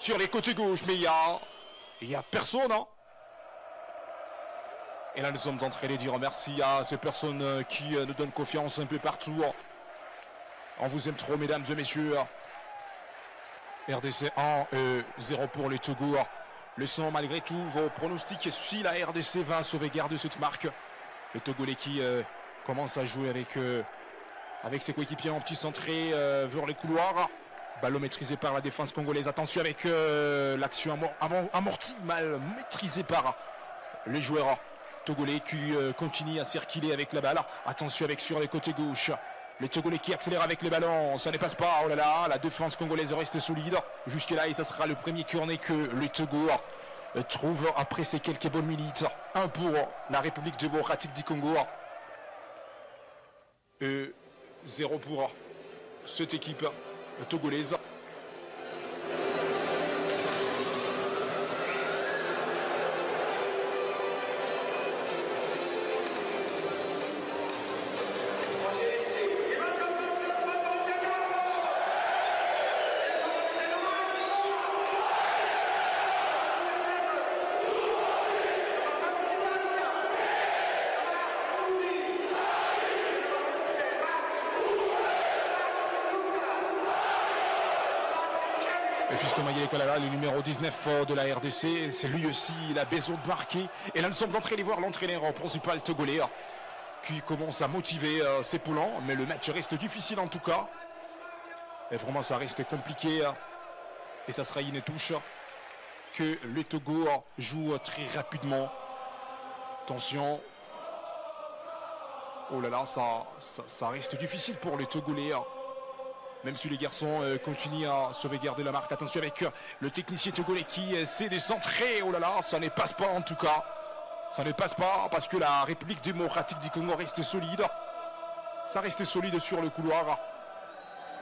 sur les côtés gauche, mais il y a personne. Hein. Et là, nous sommes en train de dire merci à ces personnes qui nous donnent confiance un peu partout. On vous aime trop, mesdames et messieurs. RDC 1, 0 pour les Togo. Le son, malgré tout, vos pronostics, si la RDC va sauvegarder cette marque. Le Togolais qui commence à jouer avec ses coéquipiers en petit centré vers les couloirs. Ballon maîtrisé par la défense congolaise. Attention avec l'action amortie, mal maîtrisée par les joueurs togolais qui continuent à circuler avec la balle. Attention avec sur les côtés gauche. Les Togolais qui accélèrent avec les ballons. Ça ne passe pas. Oh là là, la défense congolaise reste solide. Jusque là, et ça sera le premier corner que les Togo trouvent après ces quelques bonnes minutes. 1 pour la République démocratique du Congo. 0 pour cette équipe togolaise. Fiston Mayele Kalala, le numéro 19 de la RDC, c'est lui aussi, il a besoin de marquer. Et là, nous sommes en train de voir l'entraîneur principal togolais qui commence à motiver ses poulants. Mais le match reste difficile en tout cas. Et vraiment, ça reste compliqué. Et ça sera une touche que le Togo joue très rapidement. Attention. Oh là là, ça reste difficile pour les Togolais. Même si les garçons continuent à sauvegarder la marque. Attention avec le technicien togolais qui essaie de centrer. Oh là là, ça ne passe pas en tout cas. Ça ne passe pas parce que la République démocratique du Congo reste solide. Ça reste solide sur le couloir.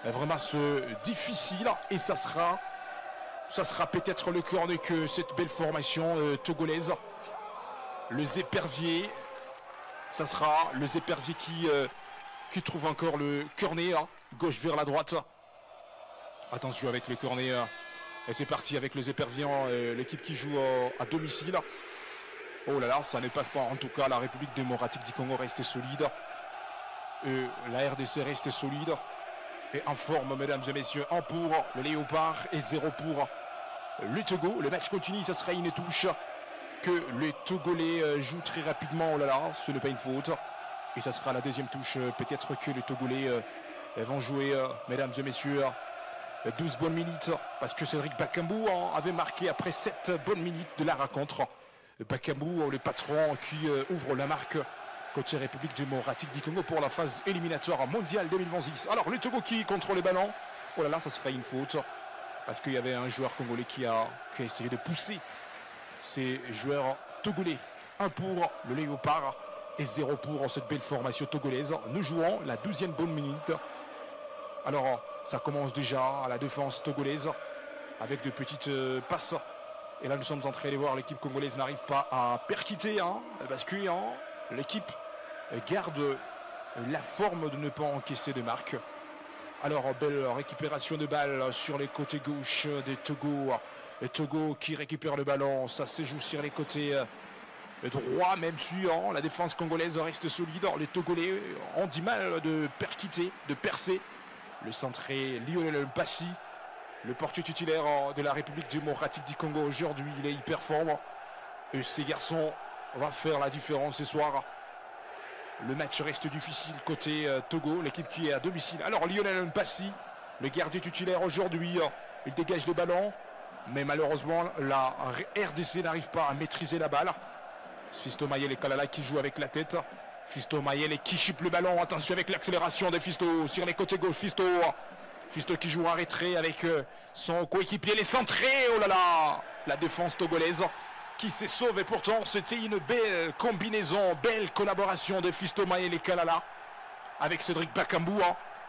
Vraiment difficile. Et ça sera peut-être le corner que cette belle formation togolaise. Les éperviers. Ça sera les éperviers qui trouvent encore le corner. Gauche vers la droite. Attention avec le corner. Et c'est parti avec les éperviers. L'équipe qui joue à domicile. Oh là là, ça ne passe pas. En tout cas, la République démocratique du Congo reste solide. La RDC reste solide. Et en forme, mesdames et messieurs. 1 pour le Léopard et 0 pour le Togo. Le match continue. Ça sera une touche que les Togolais jouent très rapidement. Oh là là, ce n'est pas une faute. Et ça sera la deuxième touche. Peut-être que les Togolais vont jouer, mesdames et messieurs, 12 bonnes minutes. Parce que Cédric Bakambu avait marqué après 7 bonnes minutes de la rencontre. Bakambu, le patron qui ouvre la marque côté République démocratique du Congo pour la phase éliminatoire mondiale 2026. Alors le Togo qui contrôle les ballons. Oh là là, ça serait une faute. Parce qu'il y avait un joueur congolais qui a essayé de pousser ces joueurs togolais. 1 pour le Léopard et 0 pour cette belle formation togolaise. Nous jouons la 12e bonne minute. Alors, ça commence déjà à la défense togolaise avec de petites passes. Et là, nous sommes en train de voir l'équipe congolaise n'arrive pas à percuter. Parce que l'équipe garde la forme de ne pas encaisser de marque. Alors, belle récupération de balle sur les côtés gauche des Togo. Le Togo qui récupère le ballon. Ça se joue sur les côtés droits, même si la défense congolaise reste solide. Les Togolais ont du mal de percuter, de percer. Le centré Lionel Mpassi, le portier titulaire de la République démocratique du Congo aujourd'hui, il est hyper fort. Et ces garçons vont faire la différence ce soir. Le match reste difficile côté Togo, l'équipe qui est à domicile. Alors Lionel Mpassi, le gardien titulaire aujourd'hui, il dégage le ballon. Mais malheureusement, la RDC n'arrive pas à maîtriser la balle. Fiston Mayele Kalala qui joue avec la tête. Fiston Mayele qui chipe le ballon. Attention avec l'accélération de Fisto sur les côtés gauche. Fisto qui joue en retrait avec son coéquipier. Les centrés. Oh là là. La défense togolaise qui s'est sauvée. Pourtant, c'était une belle combinaison, belle collaboration de Fiston Mayele Kalala avec Cédric Bakambu.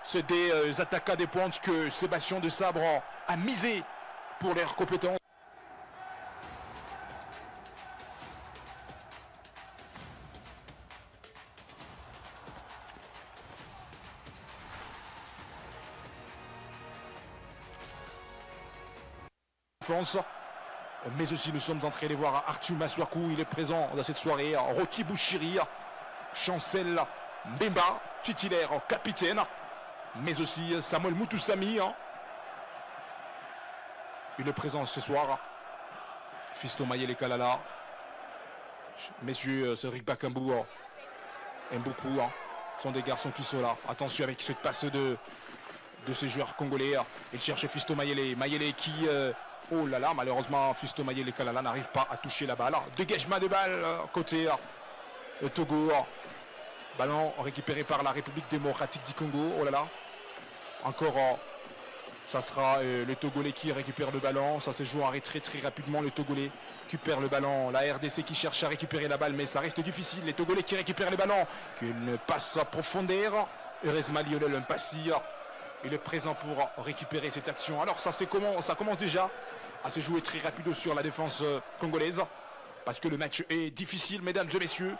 C'est des attaquants des pointes que Sébastien de Sabre a misé pour leurs compétences. défense. Mais aussi nous sommes entrés de voir Arthur Masuaku, il est présent dans cette soirée. Rocky Bouchiri, Chancel Mbemba, titulaire capitaine. Mais aussi Samuel Mutusami. Il est présent ce soir. Fiston Mayele Kalala. Messieurs, Cédric Bakambu aime beaucoup. Sont des garçons qui sont là. Attention avec cette passe de ces joueurs congolais. Il cherche Fiston Mayele. Mayele qui... oh là là, malheureusement, Fiston Mayele Kalala n'arrive pas à toucher la balle. Dégagement de balle côté Togo. Ballon récupéré par la République démocratique du Congo. Oh là là. Encore, ça sera le Togolais qui récupère le ballon. Ça se joue en retrait très rapidement. Le Togolais récupère le ballon. La RDC qui cherche à récupérer la balle, mais ça reste difficile. Les Togolais qui récupèrent le ballon. Qu'une passe à profondeur. Heureusement, Lionel Mpassi. Il est présent pour récupérer cette action. Alors ça commence déjà à se jouer très rapide sur la défense congolaise. Parce que le match est difficile, mesdames et messieurs.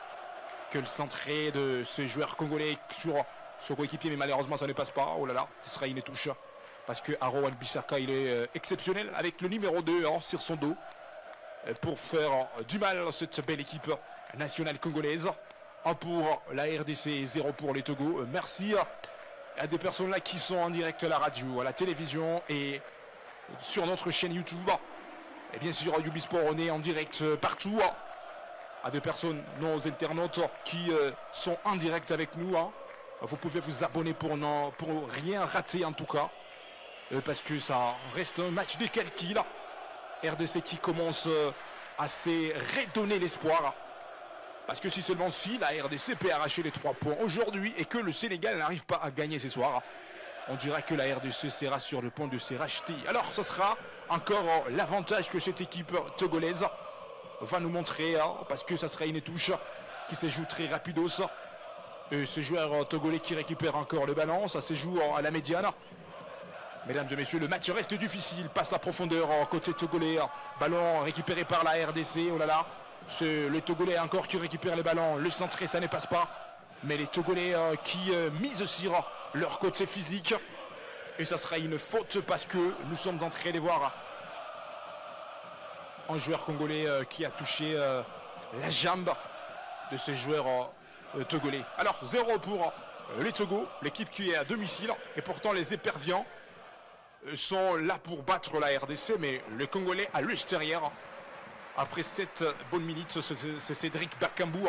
Que le centré de ce joueur congolais sur son coéquipier, mais malheureusement ça ne passe pas. Oh là là, ce sera une touche. Parce que Aro Wan-Bissaka, il est exceptionnel avec le numéro 2 sur son dos. Pour faire du mal à cette belle équipe nationale congolaise. 1 pour la RDC, 0 pour les Togo. Merci à des personnes là qui sont en direct à la radio, à la télévision et sur notre chaîne YouTube. Et bien sûr, à Ubisport, on est en direct partout. À des personnes, nos internautes qui sont en direct avec nous. Vous pouvez vous abonner pour rien rater en tout cas. Parce que ça reste un match de calcul. RDC qui commence à se redonner l'espoir. Parce que si seulement si la RDC peut arracher les 3 points aujourd'hui et que le Sénégal n'arrive pas à gagner ce soir, on dira que la RDC sera sur le point de se racheter. Alors ce sera encore l'avantage que cette équipe togolaise va nous montrer, parce que ça sera une touche qui se joue très rapidos. Ce joueur togolais qui récupère encore le ballon, ça se joue à la médiane. Mesdames et messieurs, le match reste difficile. Passe à profondeur côté togolais. Ballon récupéré par la RDC. Oh là là. C'est les Togolais encore qui récupèrent les ballons. Le centré, ça ne passe pas. Mais les Togolais qui misent sur leur côté physique. Et ça sera une faute parce que nous sommes en train de voir un joueur congolais qui a touché la jambe de ce joueur togolais. Alors 0 pour les Togo, l'équipe qui est à domicile. Et pourtant les éperviants sont là pour battre la RDC. Mais les Congolais à l'extérieur. Après 7 bonnes minutes, c'est Cédric Bakambu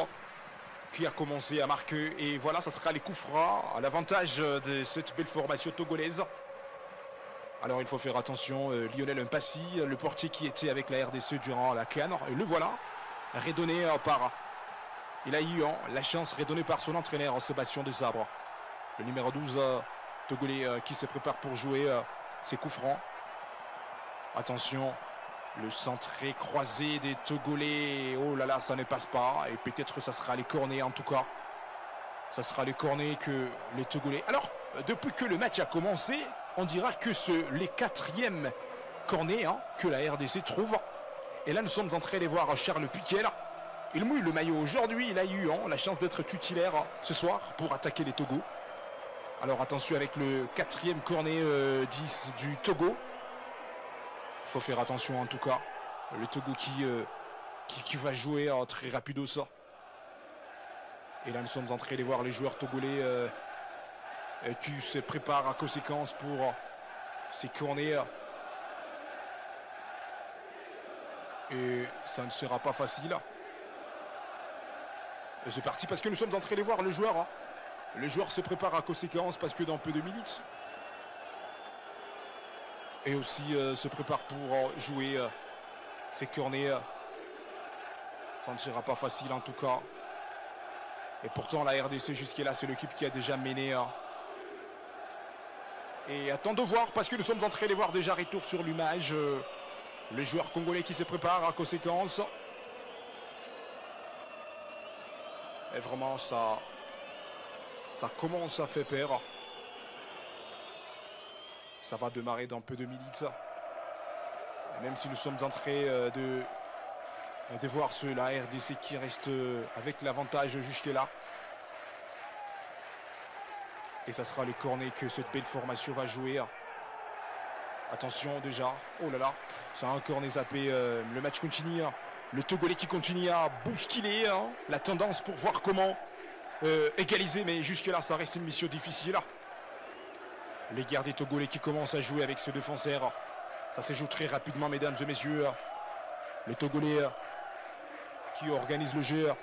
qui a commencé à marquer. Et voilà, ça sera les coups francs à l'avantage de cette belle formation togolaise. Alors il faut faire attention, Lionel Mpassi, le portier qui était avec la RDC durant la CAN. Et le voilà, redonné par... Il a eu la chance redonnée par son entraîneur Sébastien Desabre. Le numéro 12 togolais qui se prépare pour jouer ses coups francs. Attention. Le centré croisé des Togolais. Oh là là, ça ne passe pas. Et peut-être ça sera les cornets en tout cas. Ça sera les cornets que les Togolais... Alors, depuis que le match a commencé, on dira que c'est les 4e cornets que la RDC trouve. Et là, nous sommes en train de voir Charles Piquel. Il mouille le maillot aujourd'hui. Il a eu la chance d'être titulaire ce soir pour attaquer les Togo. Alors attention avec le 4e cornet 10 du Togo. Il faut faire attention en tout cas. Le Togo qui va jouer très rapido ça. Et là nous sommes en train de voir les joueurs togolais qui se préparent à conséquence pour ces corners. Et ça ne sera pas facile. Et c'est parti parce que nous sommes en train de voir le joueur. Le joueur se prépare à conséquence parce que dans peu de minutes. Et aussi se prépare pour jouer ses corners. Ça ne sera pas facile en tout cas. Et pourtant la RDC jusqu'à là c'est l'équipe qui a déjà mené. Et attends de voir parce que nous sommes en train de voir déjà retour sur l'image. Les joueurs congolais qui se préparent à conséquence. Et vraiment ça commence à faire peur. Ça va démarrer dans peu de minutes. Et même si nous sommes en train de voir la RDC qui reste avec l'avantage jusque-là. Et ça sera les cornets que cette belle formation va jouer. Attention déjà. Oh là là. C'est un corner zappé. Le match continue. Le Togolais qui continue à bousculer la tendance pour voir comment égaliser. Mais jusque-là, ça reste une mission difficile. Les gardiens togolais qui commencent à jouer avec ce défenseur. Ça se joue très rapidement, mesdames et messieurs. Les Togolais qui organisent le jeu.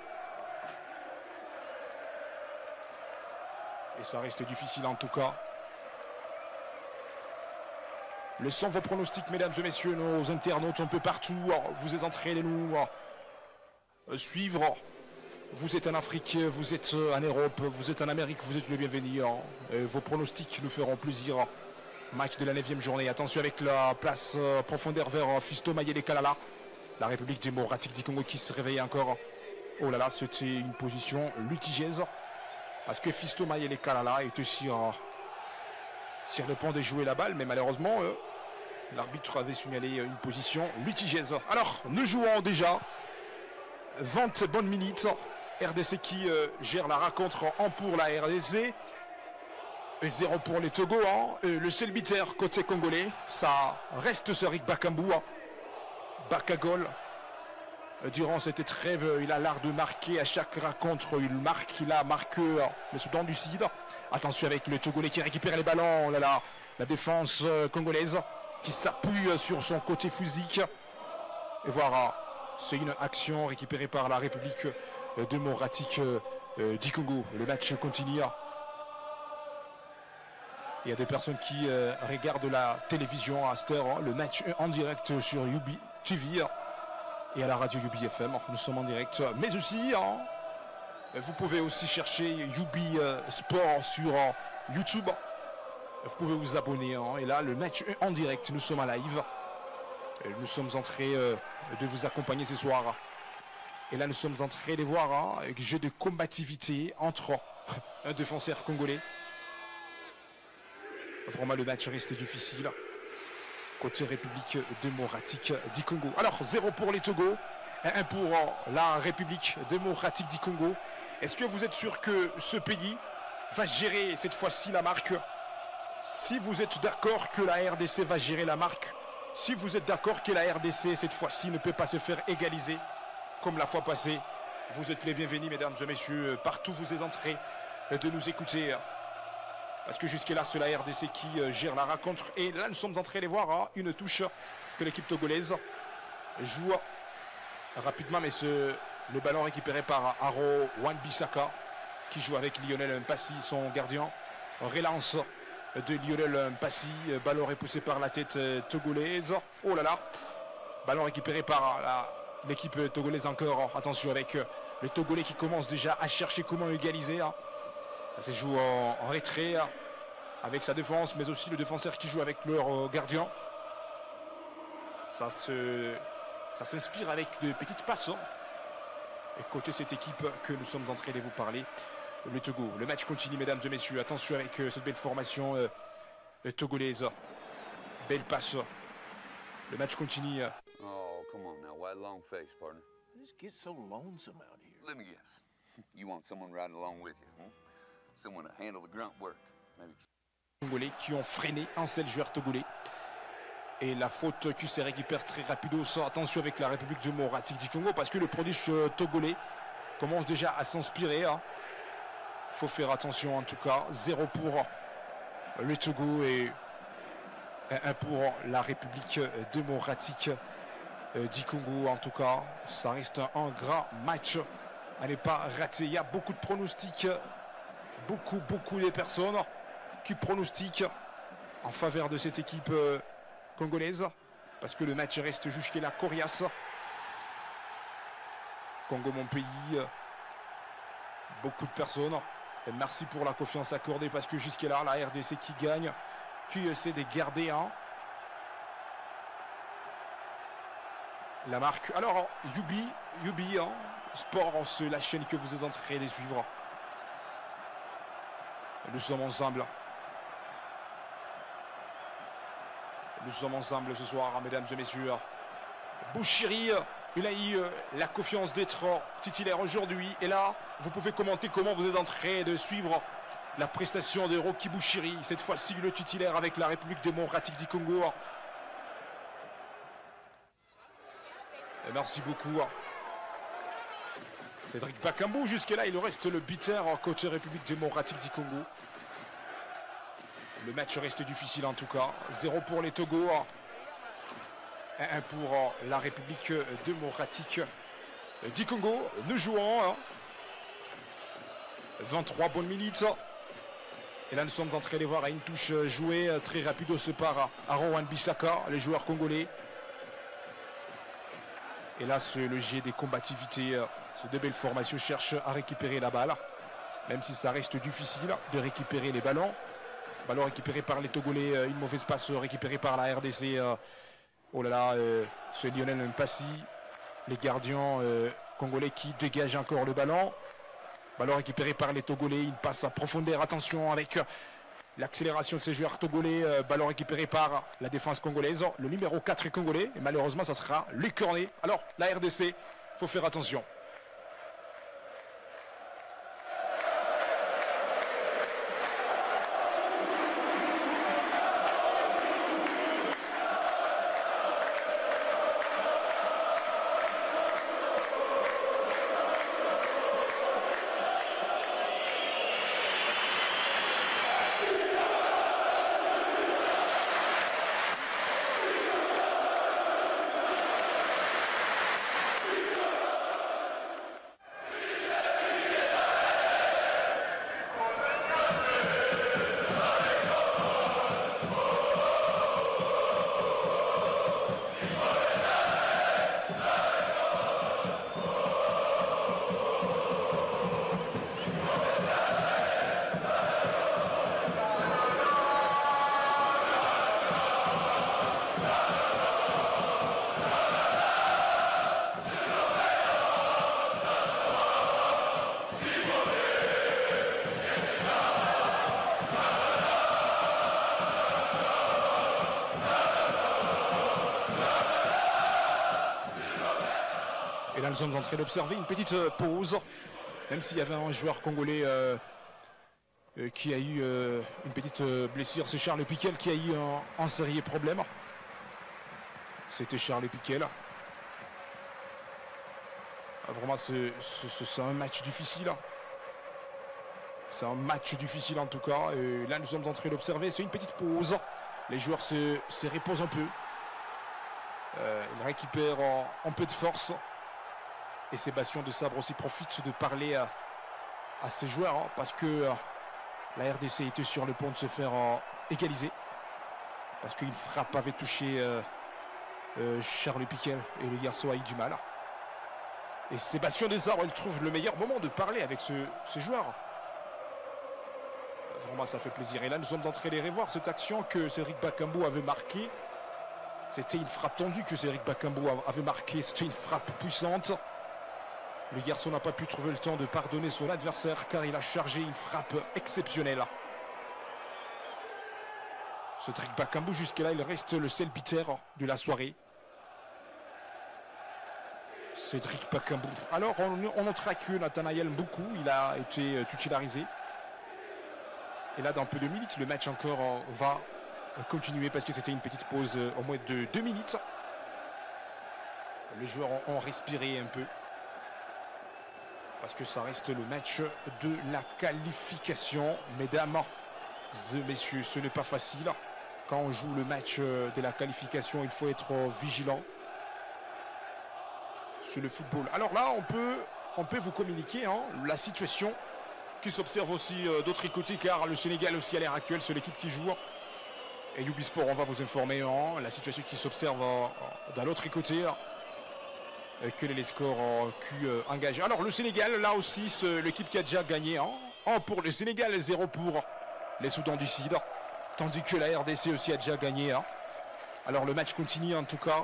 Et ça reste difficile en tout cas. Laissons vos pronostics, mesdames et messieurs, nos internautes un peu partout. Vous êtes entraînez-nous suivre. Vous êtes en Afrique, vous êtes en Europe, vous êtes en Amérique, vous êtes le bienvenu. Vos pronostics nous feront plaisir. Match de la 9e journée. Attention avec la place profondeur vers Fiston Mayele Kalala. La République démocratique du Congo qui se réveille encore. Oh là là, c'était une position litigieuse. Parce que Fiston Mayele Kalala était sur le point de jouer la balle. Mais malheureusement, l'arbitre avait signalé une position litigieuse. Alors, nous jouons déjà 20 bonnes minutes. RDC qui gère la rencontre en pour la RDC. 0 pour les Togo. Le seul buteur côté congolais, ça reste Serik Bakambu. Bakagol. Durant cette trêve, il a l'art de marquer à chaque rencontre. Il marque, il a marqué le Soudan du Sud. Attention avec le Togolais qui récupère les ballons. Oh là là, la défense congolaise qui s'appuie sur son côté physique. Et voilà, c'est une action récupérée par la République démocratique du Congo. Le match continue. Il y a des personnes qui regardent la télévision à cette heure, le match en direct sur Yubi TV et à la radio Yubi FM. Nous sommes en direct, mais aussi, vous pouvez aussi chercher Yubi Sport sur YouTube. Vous pouvez vous abonner. Et là, le match en direct, nous sommes en live. Nous sommes en train de vous accompagner ce soir. Et là, nous sommes en train de voir un jeu de combativité entre un défenseur congolais. Vraiment, le match reste difficile. Côté République démocratique du Congo. Alors, 0 pour les Togo, 1 pour la République démocratique du Congo. Est-ce que vous êtes sûr que ce pays va gérer cette fois-ci la marque? Si vous êtes d'accord que la RDC va gérer la marque, si vous êtes d'accord que la RDC cette fois-ci ne peut pas se faire égaliser comme la fois passée, vous êtes les bienvenus, mesdames et messieurs, partout vous êtes entrés de nous écouter. Parce que jusque-là, c'est la RDC qui gère la rencontre. Et là, nous sommes en train de voir une touche que l'équipe togolaise joue rapidement. Mais le ballon récupéré par Aro Wan-Bissaka, qui joue avec Lionel Mpassi, son gardien. Relance de Lionel Mpassi. Ballon repoussé par la tête togolaise. Oh là là. Ballon récupéré par l'équipe togolaise encore. Attention avec le Togolais qui commence déjà à chercher comment égaliser. Ça se joue en retrait avec sa défense, mais aussi le défenseur qui joue avec leur gardien. Ça s'inspire avec de petites passes. Et côté cette équipe que nous sommes en train de vous parler, le Togo. Le match continue, mesdames et messieurs. Attention avec cette belle formation togolaise. Belle passe. Le match continue. Oh, come on now. Why long face, partner? This gets so lonesome out here. Let me guess. You want someone riding along with you, huh? Someone to handle the grunt work. Maybe. Togolais qui ont freiné un seul joueur togolais. Et la faute qui se récupère très rapido. Attention avec la République démocratique du Congo parce que le prodige togolais commence déjà à s'inspirer. Il faut faire attention en tout cas. 0 pour le Togo et 1 pour la République démocratique du Congo. En tout cas, ça reste un grand match à ne pas rater. Il y a beaucoup de pronostics. Beaucoup de personnes qui pronostiquent en faveur de cette équipe congolaise parce que le match reste jusque-là coriace. Congo, mon pays, beaucoup de personnes. Et merci pour la confiance accordée parce que jusque-là, la RDC qui gagne, qui essaie de garder la marque. Alors, Yubi Sport, c'est la chaîne que vous êtes en train de suivre. Nous sommes ensemble. Nous sommes ensemble ce soir, mesdames et messieurs. Bouchiri, il a eu la confiance d'être titulaire aujourd'hui. Et là, vous pouvez commenter comment vous êtes en train de suivre la prestation de Rocky Bouchiri. Cette fois-ci, le titulaire avec la République démocratique du Congo. Et merci beaucoup. Cédric Bakambu, jusque-là, il reste le beater côté République démocratique du Congo. Le match reste difficile en tout cas. 0 pour les Togo, 1 pour la République démocratique du Congo. Nous jouons 23 bonnes minutes. Et là, nous sommes en train de voir à une touche jouée très rapide au par Rowan Bissaka, les joueurs congolais. Et là, le jet des combativités, ces deux belles formations cherchent à récupérer la balle. Même si ça reste difficile de récupérer les ballons. Ballon récupéré par les Togolais, une mauvaise passe récupérée par la RDC. Oh là là, ce Lionel Mpassi, les gardiens congolais qui dégagent encore le ballon. Ballon récupéré par les Togolais, une passe à profondeur, attention avec l'accélération de ces joueurs togolais. Ballon récupéré par la défense congolaise, le numéro 4 est congolais. Et malheureusement, ça sera Luc Cornet. Alors, la RDC, il faut faire attention. Et là, nous sommes en train d'observer une petite pause, même s'il y avait un joueur congolais qui a eu une petite blessure. C'est Charles Piquel qui a eu un sérieux problème. C'était Charles Piquel. Vraiment, c'est un match difficile. C'est un match difficile en tout cas. Et là, nous sommes en train d'observer. C'est une petite pause. Les joueurs se reposent un peu. Ils récupèrent un peu de force. Et Sébastien de Sabre aussi profite de parler à ses joueurs parce que la RDC était sur le point de se faire égaliser. Parce qu'une frappe avait touché Charles Piquel et le garçon a eu du mal. Et Sébastien de Sabre, il trouve le meilleur moment de parler avec ce joueur. Vraiment, ça fait plaisir. Et là, nous sommes en train de revoir cette action que Cédric Bakambu avait marquée. C'était une frappe tendue que Cédric Bakambu avait marquée. C'était une frappe puissante. Le garçon n'a pas pu trouver le temps de pardonner son adversaire car il a chargé une frappe exceptionnelle. Cédric Bakambu, jusqu'à là, il reste le seul beater de la soirée. Cédric Bakambu. Alors, on notera que Nathanaël Mboukou, il a été titularisé. Et là, dans peu de minutes, le match encore va continuer parce que c'était une petite pause au moins de 2 minutes. Les joueurs ont respiré un peu. Parce que ça reste le match de la qualification. Mesdames et messieurs, ce n'est pas facile. Quand on joue le match de la qualification, il faut être vigilant sur le football. Alors là, on peut vous communiquer la situation qui s'observe aussi d'autre côté, car le Sénégal aussi à l'heure actuelle, c'est l'équipe qui joue. Et Ubisport, on va vous informer la situation qui s'observe d'un autre côté. Quels sont les scores qui engagent. Alors le Sénégal, là aussi, l'équipe qui a déjà gagné. 1 pour le Sénégal, 0 pour les Soudans du Sud. Tandis que la RDC aussi a déjà gagné. Alors le match continue en tout cas.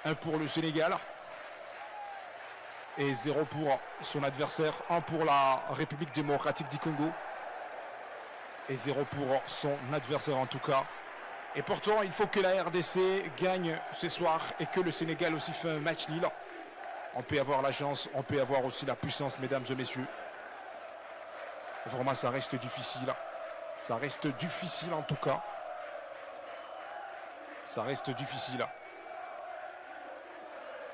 1 pour le Sénégal. Et 0 pour son adversaire. 1 pour la République démocratique du Congo. Et 0 pour son adversaire en tout cas. Et pourtant, il faut que la RDC gagne ce soir et que le Sénégal aussi fait un match nul. On peut avoir la chance, on peut avoir aussi la puissance, mesdames et messieurs. Vraiment, ça reste difficile. Ça reste difficile en tout cas. Ça reste difficile.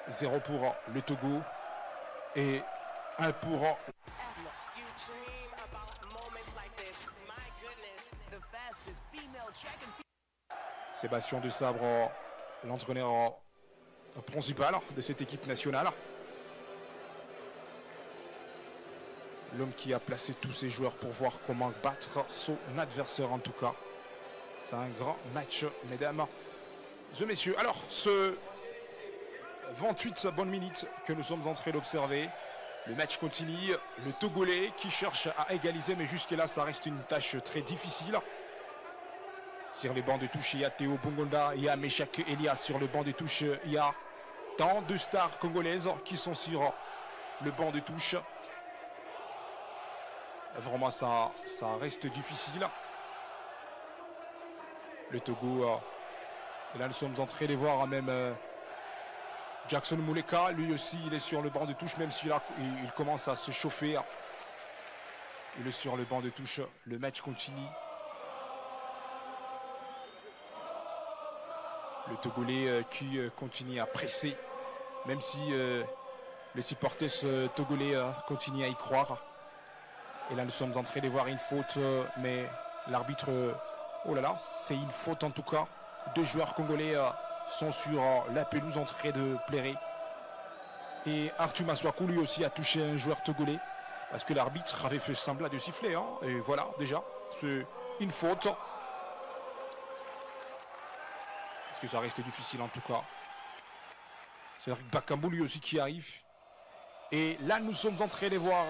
0 pour le Togo et 1 pour Sébastien Desabre, l'entraîneur principal de cette équipe nationale. L'homme qui a placé tous ses joueurs pour voir comment battre son adversaire en tout cas. C'est un grand match, mesdames et messieurs. Alors, ce 28 bonnes minutes que nous sommes en train d'observer. Le match continue. Le Togolais qui cherche à égaliser, mais jusque-là, ça reste une tâche très difficile. Sur les bancs de touche, il y a Théo Bongonda, il y a Meshak Elias. Sur le banc de touche, il y a tant de stars congolaises qui sont sur le banc de touche. Vraiment, ça reste difficile. Le Togo, et là nous sommes en train de voir même Jackson Muleka, lui aussi il est sur le banc de touche, même s'il il commence à se chauffer. Il est sur le banc de touche, le match continue. Le Togolais qui continue à presser, même si les supporters togolais continuent à y croire. Et là nous sommes en train de voir une faute, mais l'arbitre, oh là là, c'est une faute en tout cas. 2 joueurs congolais sont sur la pelouse en train de pleurer. Et Arthur Maswaku lui aussi a touché un joueur togolais, parce que l'arbitre avait fait semblant de siffler. Hein, et voilà, déjà, c'est une faute. Parce que ça reste difficile en tout cas. C'est Bakambu lui aussi qui arrive. Et là nous sommes en train de voir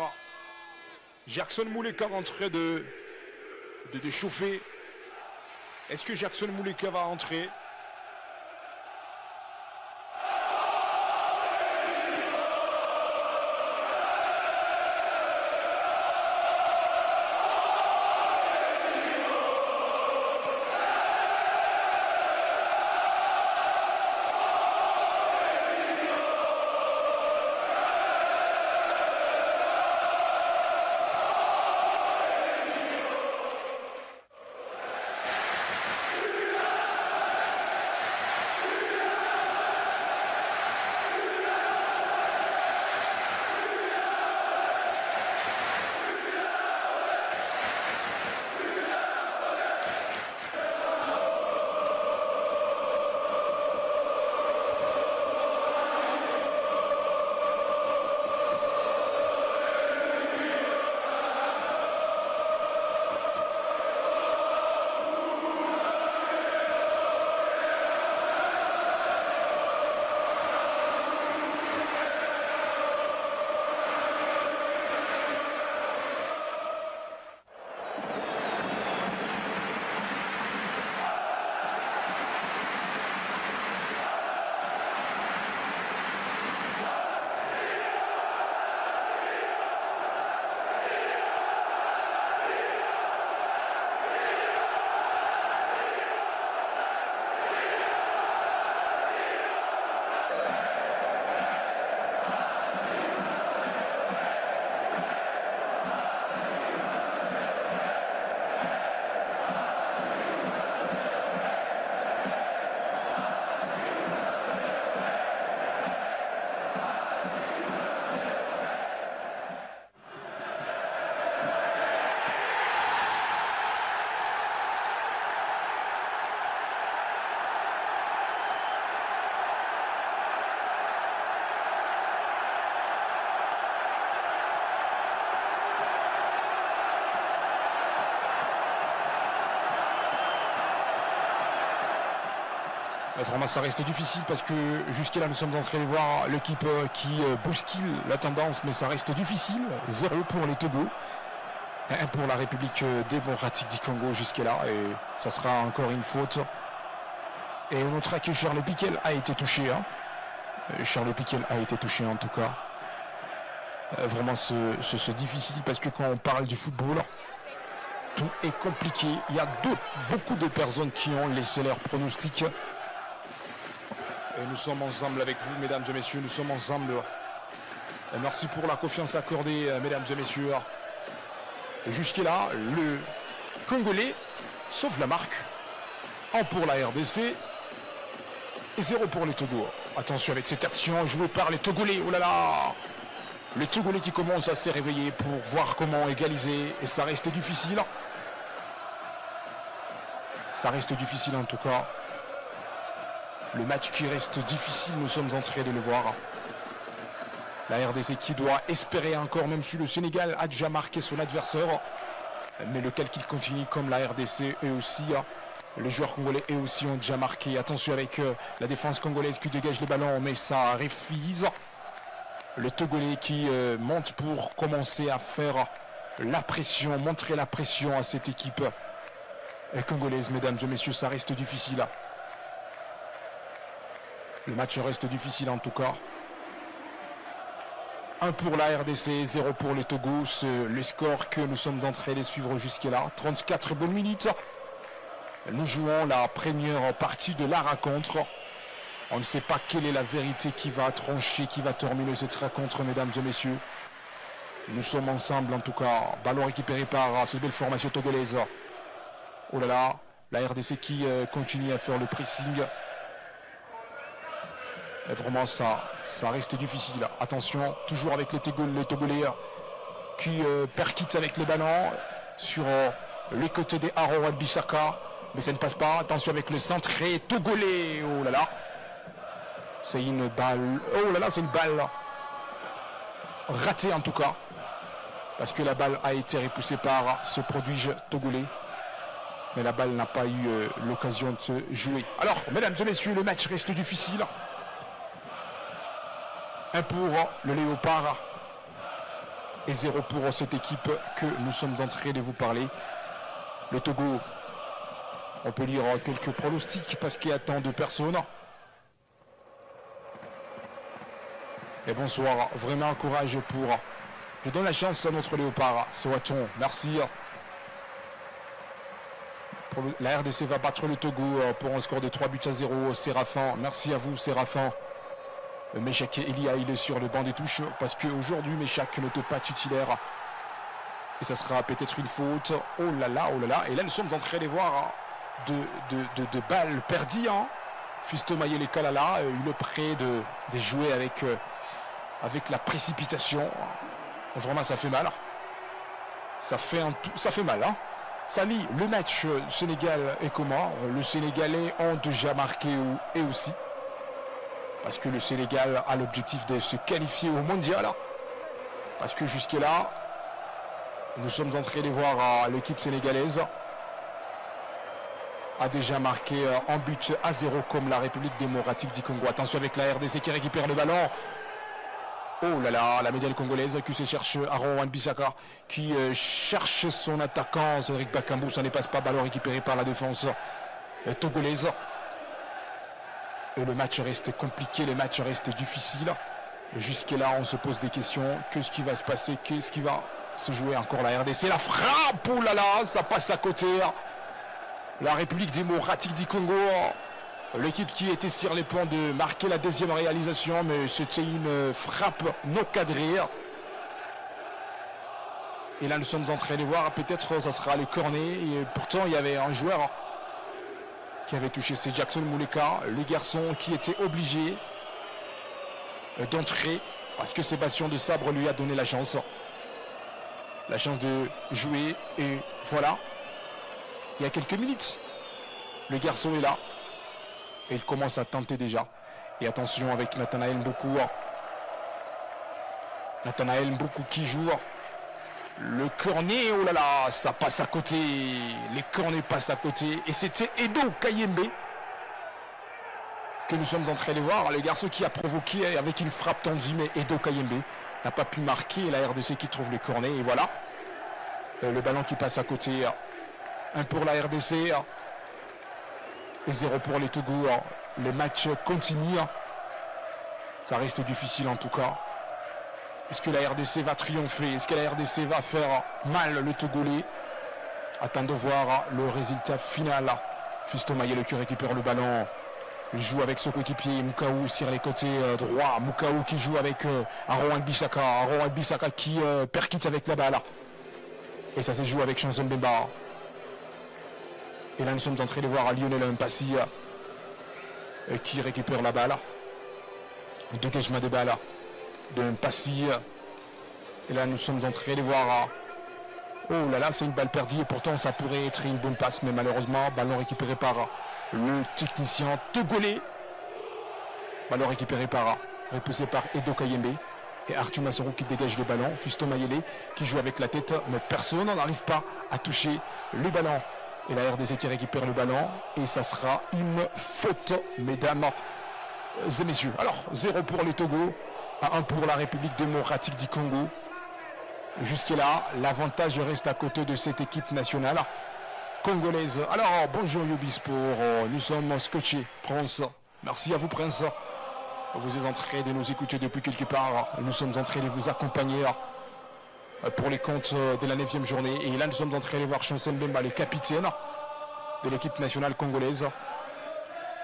Jackson Muleka en train de chauffer. Est-ce que Jackson Muleka va entrer? Vraiment ça reste difficile parce que jusqu'à là nous sommes en train de voir l'équipe qui bouscule la tendance, mais ça reste difficile. 0 pour les Togo, 1 pour la République démocratique du Congo jusqu'à là, et ça sera encore une faute. Et on notera que Charles Piquel a été touché. Hein. Charles Piquel a été touché en tout cas. Vraiment c'est difficile parce que quand on parle du football, tout est compliqué. Il y a beaucoup de personnes qui ont laissé leur pronostic. Et nous sommes ensemble avec vous, mesdames et messieurs, nous sommes ensemble. Et merci pour la confiance accordée, mesdames et messieurs. Et jusqu'à-là, le Congolais sauve la marque. 1 pour la RDC, Et 0 pour le Togo. Attention avec cette action jouée par les Togolais. Oh là là! Le Togolais qui commence à se réveiller pour voir comment égaliser. Et ça reste difficile. Ça reste difficile en tout cas. Le match qui reste difficile, nous sommes en train de le voir. La RDC qui doit espérer encore, même si le Sénégal a déjà marqué son adversaire. Mais le calcul continue comme la RDC et aussi les joueurs congolais eux aussi ont déjà marqué. Attention avec la défense congolaise qui dégage les ballons, mais ça refuse. Le Togolais qui monte pour commencer à faire la pression, montrer la pression à cette équipe congolaise. Mesdames et messieurs, ça reste difficile. Le match reste difficile en tout cas. 1 pour la RDC, 0 pour les Togo. C'est le score que nous sommes en train de suivre jusque-là. 34 bonnes minutes. Nous jouons la première partie de la rencontre. On ne sait pas quelle est la vérité qui va trancher, qui va terminer cette rencontre, mesdames et messieurs. Nous sommes ensemble en tout cas. Ballon récupéré par cette belle formation togolaise. Oh là là, la RDC qui continue à faire le pressing. Et vraiment ça reste difficile. Attention, toujours avec les Togolais qui perquitent avec les ballons sur les côtés des Aaron Wan-Bissaka. Mais ça ne passe pas. Attention avec le centré Togolais. Oh là là. C'est une balle. Oh là là, c'est une balle ratée en tout cas. Parce que la balle a été repoussée par ce prodige Togolais. Mais la balle n'a pas eu l'occasion de se jouer. Alors, mesdames et messieurs, le match reste difficile. 1 pour le Léopard et 0 pour cette équipe que nous sommes en train de vous parler. Le Togo, on peut lire quelques pronostics parce qu'il y a tant de personnes. Et bonsoir, vraiment courage pour... Je donne la chance à notre Léopard, Soaton, merci. La RDC va battre le Togo pour un score de 3-0. Séraphin, merci à vous Séraphin. Meshak Elia, il est sur le banc des touches parce qu'aujourd'hui Meshak n'était pas titulaire. Et ça sera peut-être une faute. Oh là là, oh là là. Et là nous sommes en train de voir de balles perdues. Fisto Mayele Kalala, il est prêt de jouer avec la précipitation. Vraiment ça fait mal. Ça fait mal. Ça lie le match Sénégal et comment le Sénégalais ont déjà marqué et aussi. Parce que le Sénégal a l'objectif de se qualifier au mondial. Parce que jusque-là, nous sommes en train de voir l'équipe sénégalaise a déjà marqué un but à 0 comme la République démocratique du Congo. Attention avec la RDC qui récupère le ballon. Oh là là, la médaille congolaise qui se cherche Aaron Wan-Bissaka qui cherche son attaquant Cédric Bakambu. Ça ne passe pas, ballon récupéré par la défense togolaise. Et le match reste compliqué, le match reste difficile. Jusque-là, on se pose des questions. Qu'est-ce qui va se passer? Qu'est-ce qui va se jouer encore la RDC? La frappe, oh là là, ça passe à côté. La République démocratique du Congo. L'équipe qui était sur les points de marquer la deuxième réalisation, mais c'était une frappe non cadrée. Et là, nous sommes en train de voir, peut-être ça sera le cornet. Et pourtant, il y avait un joueur qui avait touché, c'est Jackson Mouleka, le garçon qui était obligé d'entrer parce que Sébastien de Sabre lui a donné la chance de jouer. Et voilà, il y a quelques minutes, le garçon est là et il commence à tenter déjà. Et attention avec Nathanaël Mboukou. Nathanaël Mboukou qui joue. Le cornet, oh là là, ça passe à côté. Les cornets passent à côté. Et c'était Edo Kayembe que nous sommes en train de voir. Le garçon qui a provoqué avec une frappe tendue, mais Edo Kayembe n'a pas pu marquer. La RDC qui trouve le cornet. Et voilà. Le ballon qui passe à côté. 1 pour la RDC. Et 0 pour les Togo. Le match continue. Ça reste difficile en tout cas. Est-ce que la RDC va triompher? Est-ce que la RDC va faire mal le Togolais? Attendons de voir le résultat final. Fisto Mayele qui récupère le ballon. Il joue avec son coéquipier Moukaou sur les côtés droits. Moukaou qui joue avec Aaron Wan-Bissaka. Aaron Wan-Bissaka qui percute avec la balle. Et ça se joue avec Chanson Bemba. Et là nous sommes en train de voir Lionel Mpassi qui récupère la balle. Dégagement de balle d'un Passy. Et là, nous sommes en train de voir. Oh là là, c'est une balle perdue et pourtant ça pourrait être une bonne passe, mais malheureusement, ballon récupéré par le technicien togolais. Ballon récupéré repoussé par Edo Kayembe. Et Arthur Masoro qui dégage le ballon. Fiston Mayele qui joue avec la tête, mais personne n'arrive pas à toucher le ballon. Et la RDC qui récupère le ballon. Et ça sera une faute, mesdames et messieurs. Alors, 0 pour les Togo, 1 pour la République démocratique du Congo. Jusque-là, l'avantage reste à côté de cette équipe nationale congolaise. Alors, bonjour Ubisport, nous sommes scotchés. Prince, merci à vous Prince. Vous êtes en train de nous écouter depuis quelque part. Nous sommes en train de vous accompagner pour les comptes de la 9e journée. Et là, nous sommes en train de voir Chancel Mbemba, le capitaine de l'équipe nationale congolaise.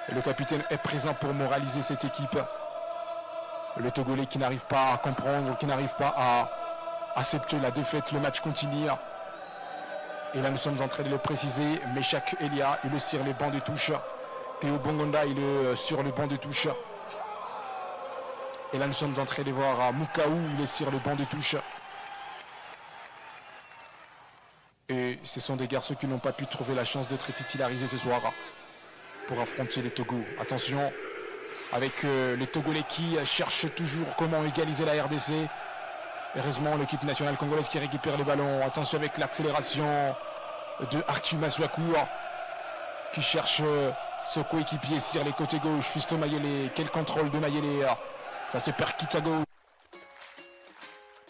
Et le capitaine est présent pour moraliser cette équipe. Le Togolais qui n'arrive pas à comprendre, qui n'arrive pas à accepter la défaite, le match continue. Et là, nous sommes en train de le préciser. Meshak Elia, il est sur les bancs de touche. Théo Bongonda, il est sur le banc de touche. Et là, nous sommes en train de voir Mukaou, il est sur le banc de touche. Et ce sont des garçons qui n'ont pas pu trouver la chance d'être titularisés ce soir pour affronter les Togo. Attention, avec les Togolais qui cherchent toujours comment égaliser la RDC. Heureusement, l'équipe nationale congolaise qui récupère les ballons. Attention avec l'accélération de Arthur Masuaku qui cherche son coéquipier sur les côtés gauche. Fiston Mayele, quel contrôle de Mayele. Ça se percute à gauche.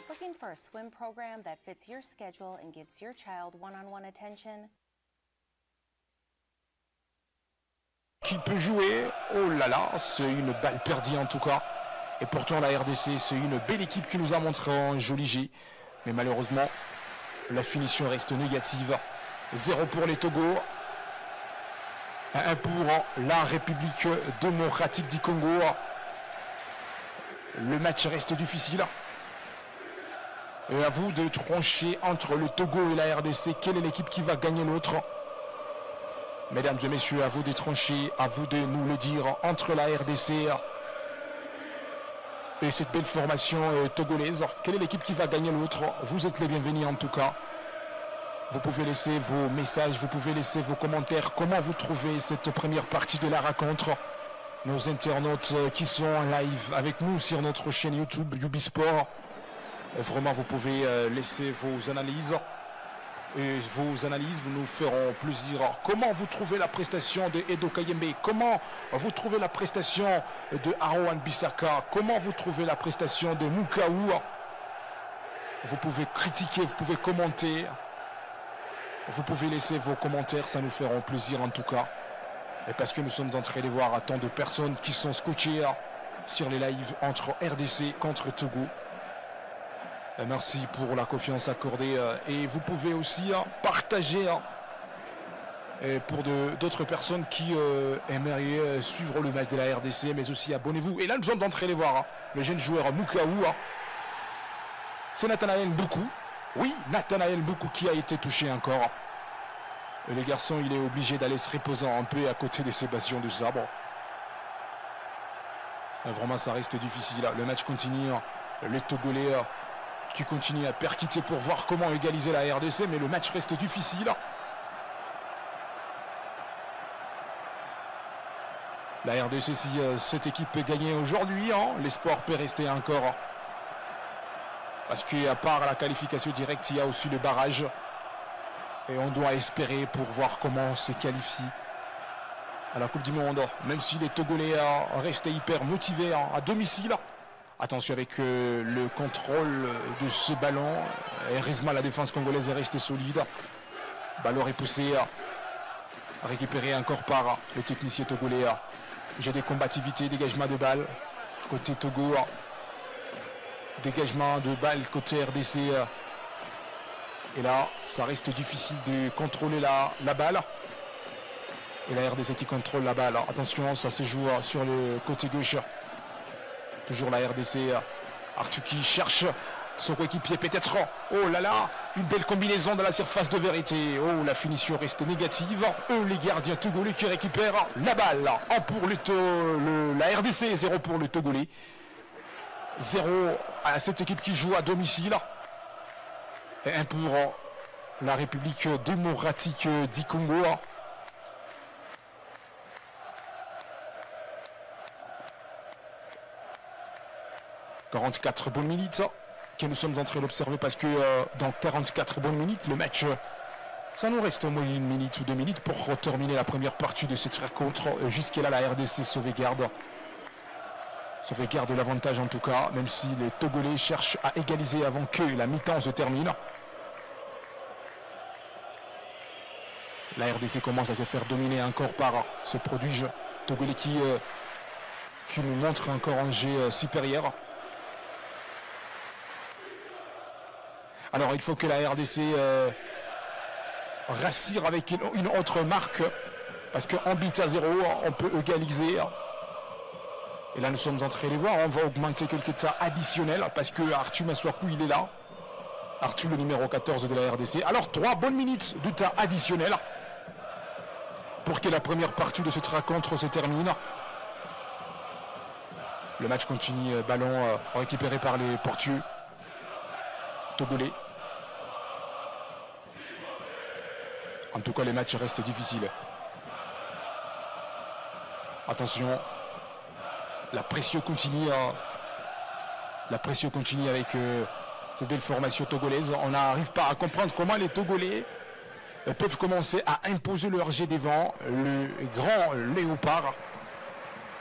Looking for a swim program that fits your schedule and gives your child one-on-one attention? Qui peut jouer? Oh là là, c'est une balle perdue en tout cas. Et pourtant la RDC, c'est une belle équipe qui nous a montré un joli jet. Mais malheureusement, la finition reste négative. 0 pour les Togo. 1 pour la République démocratique du Congo. Le match reste difficile. Et à vous de trancher entre le Togo et la RDC. Quelle est l'équipe qui va gagner l'autre? Mesdames et messieurs, à vous de trancher, à vous de nous le dire entre la RDC et cette belle formation togolaise. Quelle est l'équipe qui va gagner l'autre? Vous êtes les bienvenus en tout cas. Vous pouvez laisser vos messages, vous pouvez laisser vos commentaires. Comment vous trouvez cette première partie de la rencontre? Nos internautes qui sont en live avec nous sur notre chaîne YouTube Ubisport. Vraiment, vous pouvez laisser vos analyses. Et vos analyses vous nous feront plaisir. Comment vous trouvez la prestation de Edo Kayembe? Comment vous trouvez la prestation de Aaron Bissaka? Comment vous trouvez la prestation de Mukaou? Vous pouvez critiquer, vous pouvez commenter. Vous pouvez laisser vos commentaires, ça nous fera plaisir en tout cas. Et parce que nous sommes en train de voir tant de personnes qui sont scotchées sur les lives entre RDC contre Togo. Merci pour la confiance accordée et vous pouvez aussi partager pour d'autres personnes qui aimeraient suivre le match de la RDC, mais aussi abonnez-vous. Et là, nous sommes en train de voir le jeune joueur Mukaou. C'est Nathanaël Mboukou. Oui, Nathanaël Mboukou qui a été touché encore. Et les garçons, il est obligé d'aller se reposer un peu à côté de Sébastien de Sabre. Vraiment, ça reste difficile. Le match continue. Les Togolais qui continue à percuter pour voir comment égaliser la RDC, mais le match reste difficile. La RDC, si cette équipe peut gagner aujourd'hui, l'espoir peut rester encore. Parce qu'à part la qualification directe, il y a aussi le barrage. Et on doit espérer pour voir comment on se qualifie à la Coupe du Monde. Même si les Togolais restent hyper motivés à domicile. Attention avec le contrôle de ce ballon. Heureusement, la défense congolaise est restée solide. Ballon repoussé. Récupéré encore par le technicien togolais. J'ai des combativités, dégagement de balles. Côté Togo. Dégagement de balles côté RDC. Et là, ça reste difficile de contrôler la balle. Et la RDC qui contrôle la balle. Attention, ça se joue sur le côté gauche. Toujours la RDC. Arthur qui cherche son coéquipier peut-être. Oh là là, Une belle combinaison dans la surface de vérité. Oh, la finition reste négative. Eux, les gardiens togolais qui récupèrent la balle. 1 pour la RDC, 0 pour le Togolais. 0 à cette équipe qui joue à domicile. Et 1 pour la République démocratique du Congo. 44 bonnes minutes que nous sommes en train d'observer parce que dans 44 bonnes minutes, le match, ça nous reste au moins 1 minute ou 2 minutes pour terminer la première partie de cette rencontre. Jusqu'à là, la RDC sauvegarde l'avantage en tout cas, même si les Togolais cherchent à égaliser avant que la mi-temps se termine. La RDC commence à se faire dominer encore par ce prodige Togolais qui nous montre encore un jeu supérieur. Alors il faut que la RDC rassure avec une autre marque, parce qu'en but à 0, on peut égaliser. Et là nous sommes en train de les voir, on va augmenter quelques tas additionnels, parce que Arthur Maswaku il est là. Arthur le numéro 14 de la RDC. Alors 3 bonnes minutes de tas additionnels pour que la première partie de cette rencontre se termine. Le match continue, ballon récupéré par les portiers togolais. En tout cas, les matchs restent difficiles. Attention, la pression continue. La pression continue avec cette belle formation togolaise. On n'arrive pas à comprendre comment les Togolais peuvent commencer à imposer leur jet devant le grand léopard.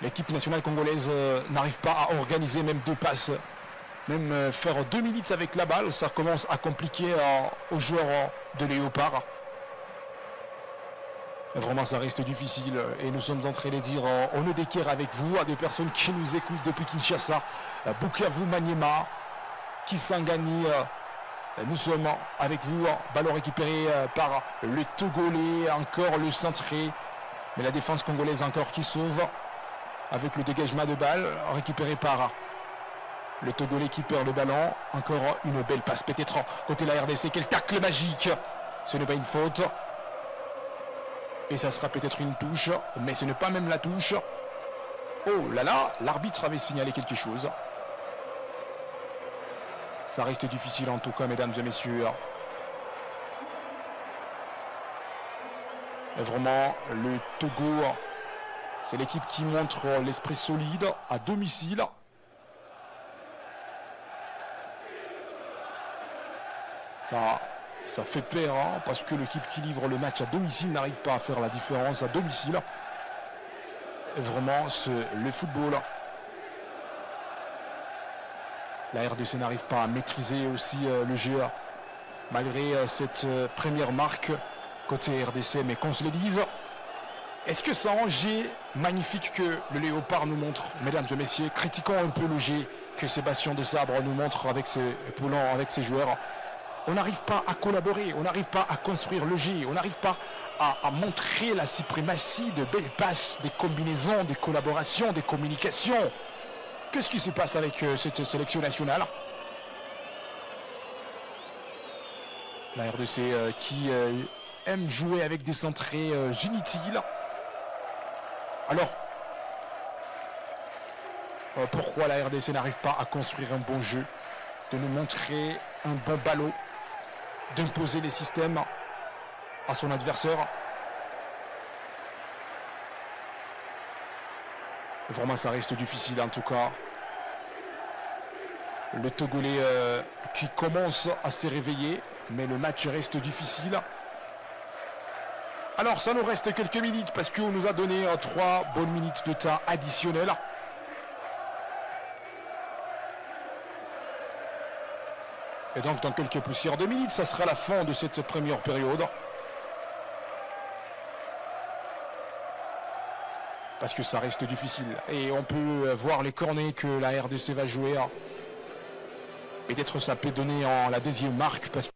L'équipe nationale congolaise n'arrive pas à organiser même 2 passes. Même faire 2 minutes avec la balle, ça commence à compliquer aux joueurs de léopard. Vraiment, ça reste difficile et nous sommes en train de dire on est d'équerre avec vous, à des personnes qui nous écoutent depuis Kinshasa, Bukavu, Maniema, Kisangani. Nous sommes avec vous, ballon récupéré par le Togolais, encore le centré, mais la défense congolaise encore qui sauve avec le dégagement de balle récupéré par le Togolais qui perd le ballon. Encore une belle passe peut-être côté de la RDC, quel tacle magique, ce n'est pas une faute. Et ça sera peut-être une touche, mais ce n'est pas même la touche. Oh là là, l'arbitre avait signalé quelque chose. Ça reste difficile en tout cas, mesdames et messieurs. Et vraiment, le Togo, c'est l'équipe qui montre l'esprit solide à domicile. Ça fait peur, hein, parce que l'équipe qui livre le match à domicile n'arrive pas à faire la différence à domicile. Et vraiment, le football. La RDC n'arrive pas à maîtriser aussi le jeu, malgré cette première marque côté RDC. Mais qu'on se le dise, est-ce que c'est un jet magnifique que le Léopard nous montre, mesdames et messieurs? Critiquons un peu le jet que Sébastien Desabre nous montre avec ses poulants, avec ses joueurs. On n'arrive pas à collaborer, on n'arrive pas à construire le jeu, on n'arrive pas à montrer la suprématie de belles passes, des combinaisons, des collaborations, des communications. Qu'est-ce qui se passe avec cette sélection nationale? La RDC qui aime jouer avec des centrés inutiles. Alors, pourquoi la RDC n'arrive pas à construire un bon jeu, de nous montrer un bon ballon, d'imposer les systèmes à son adversaire? Vraiment, ça reste difficile en tout cas. Le Togolais qui commence à se réveiller, mais le match reste difficile. Alors, ça nous reste quelques minutes parce qu'on nous a donné 3 bonnes minutes de temps additionnel. Et donc, dans quelques poussières de minutes, ça sera la fin de cette première période. Parce que ça reste difficile. Et on peut voir les cornets que la RDC va jouer. Peut-être ça peut donner en la deuxième marque. Parce que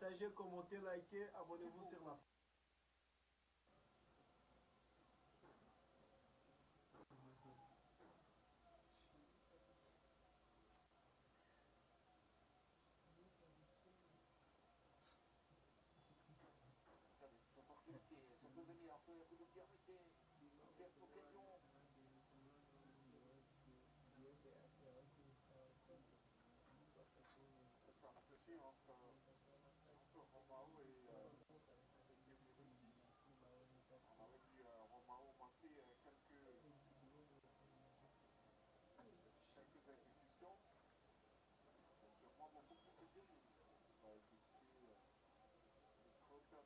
Partagez, commentez, likez, abonnez-vous sur la page. Ça peut venir un peu, vous nous permettez cette occasion. Ça réfléchit entre Romao et Russie. On avait vu Romao manquer quelques exécutions. Sûrement beaucoup plus de délits. On va exécuter le Croton.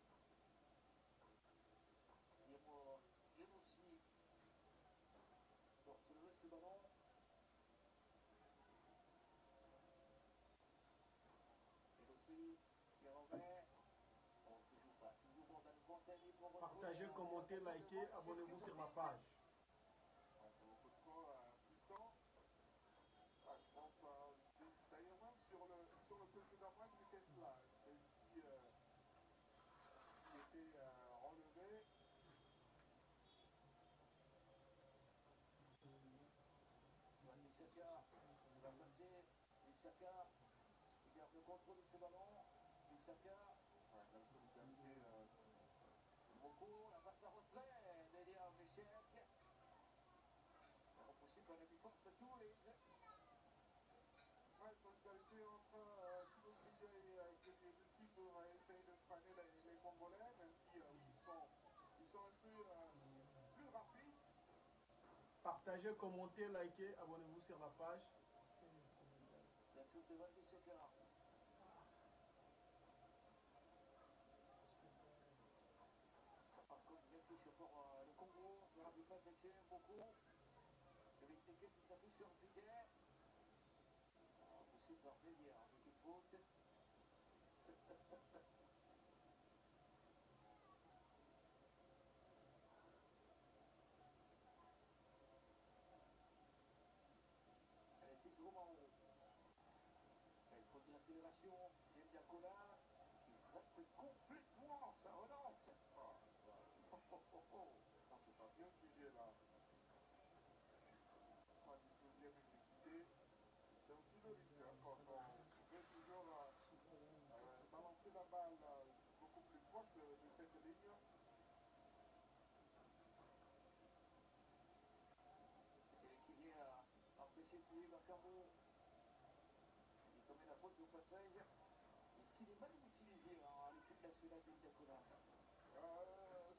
Bien aussi. Bon, c'est le reste du ballon. Et aussi, qui remet. Bon, toujours pas. Toujours bon dans le contenu pour retrouver. Partagez, commentez, likez, abonnez-vous sur la page. C'est beaucoup trop puissant. Ah, je pense d'ailleurs même sur le précédent match, c'était cela. Qui était relevé. Bissaka, il va passer. Bissaka, il garde le contrôle de ce ballon. Bissaka, ouais, la solidarité beaucoup. La passe à retrait derrière Michel. Repoussé par la défense à tous les. Ouais, solidarité entre Thibaut Grilla et Kevin Rusty pour essayer de freiner les Congolais, même si ils sont un peu plus rapides. Partagez, commentez, likez, abonnez-vous sur la page. La touche de Val Bissaka. Ça par contre bien touche pour le Congo. Il n'aura pas fait beaucoup. C'est Benteke qui s'appuie sur Piquet. Poussé par Vélière avec une faute. Allez, 6 Romao. Il faut de l'accélération. Bien Diacola. Il reste complètement. Ça relance. Non, c'est pas bien figé là. Pas du tout bien exécuté. C'est aussi le risque quand on veut toujours balancer la balle beaucoup plus proche de cette ligne. C'est lui qui vient empêcher Sylvie Bakambu. Il commet la faute au passage. Est-ce qu'il est mal utilisé à l'équipe nationale de Diacola?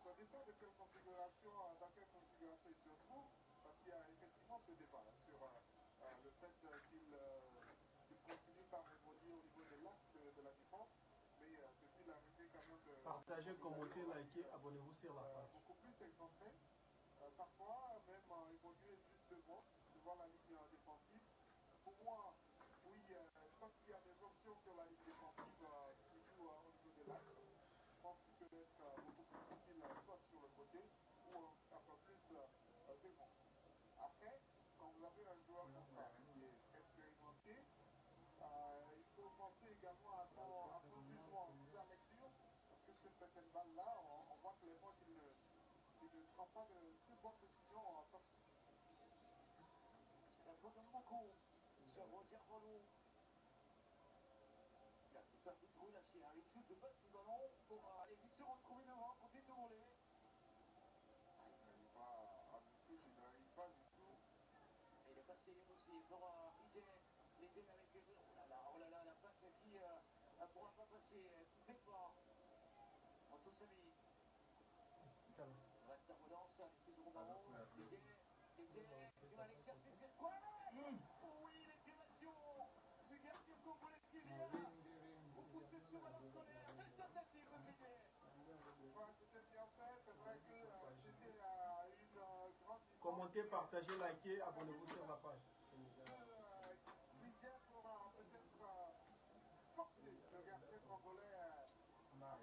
Ça dépend de quelle configuration, dans quelle configuration il se trouve, parce qu'il y a effectivement ce débat sur le fait qu'il continue par évoluer au niveau de l'axe de la défense, mais depuis l'arrivée quand même de... Partagez, commentez, likez, abonnez-vous sur la page. Beaucoup plus excentré, parfois même évoluer juste devant la ligne défensive. Pour moi, oui, je pense qu'il y a des options sur la ligne défensive qui jouent au niveau de l'axe. Je pense qu'il peut être beaucoup plus utile soit sur le côté ou un peu plus devant. Après, quand vous avez un joueur comme ça qui est expérimenté, il faut penser également à son jugement, sa lecture, parce que sur certaines balles-là, on voit clairement qu'il ne prend pas de très bonnes décisions en temps. La faute de beaucoup sur Roger Rollo. Là, c'est parti de relâcher. Il shoot de basse du ballon pour aller vite se retrouver devant, côté de voler. Il n'arrive pas du tout, il n'arrive pas du tout. Et il est passé aussi pour Ridge. Les ailes avec les... Oh là là, la passe qui ne pourra pas passer. Coupé par Otosami. Reste à relance, c'est Romano. Ridge, qui va aller chercher cette quoi. Oui, l'élévation du gardien congolais qui vient. Repoussé sur la scolaire. Quelle tentative de Ridge. C'était bien fait, c'est vrai que c'était une grande... Commentez, partagez, likez, abonnez-vous sur la page. Ridge pourra peut-être forcer le gardien congolais à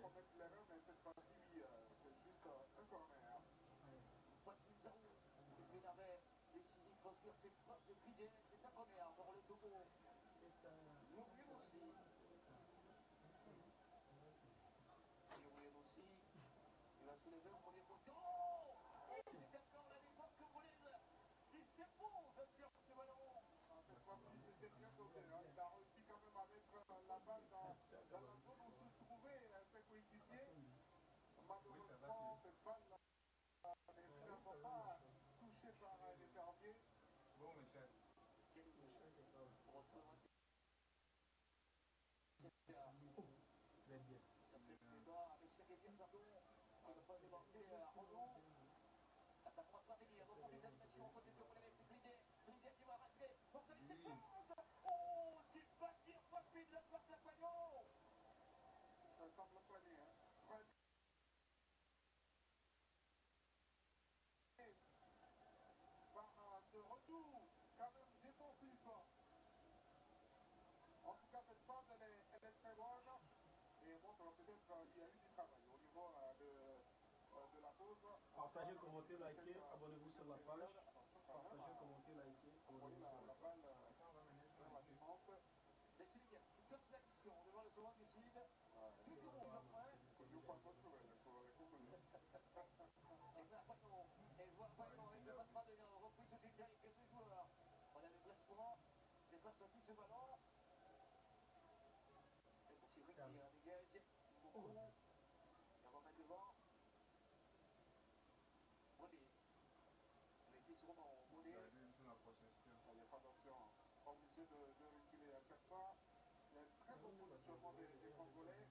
commettre l'erreur, mais cette fois-ci, c'est juste un corner. Voici Zarou, il avait décidé de construire cette frappe de Ridge, c'est un corner pour le Togo. L'oubli aussi. Cette fois-ci, c'était bien dosé. Hein. Il a réussi quand même à mettre la balle dans la zone où se trouvaient ses coéquipiers. Malheureusement, cette balle n'est finalement pas touchée par les fermiers. Bon, Michel. Très bien. Ça semble soigné. Hein. Par ce retour quand même défensif. En tout cas, cette phase, elle est très bonne. Et montre peut-être qu'il y a eu du travail au niveau de la pause. Partagez, commentez, likez, abonnez-vous sur la page. Partagez, commentez, likez, abonnez-vous sur la page. Sur la défense. Connu pas trop, pour les conclure. Sur la possession. Il n'y a pas d'option. Obligé de reculer à chaque fois. Il y a un très bon positionnement des Congolais.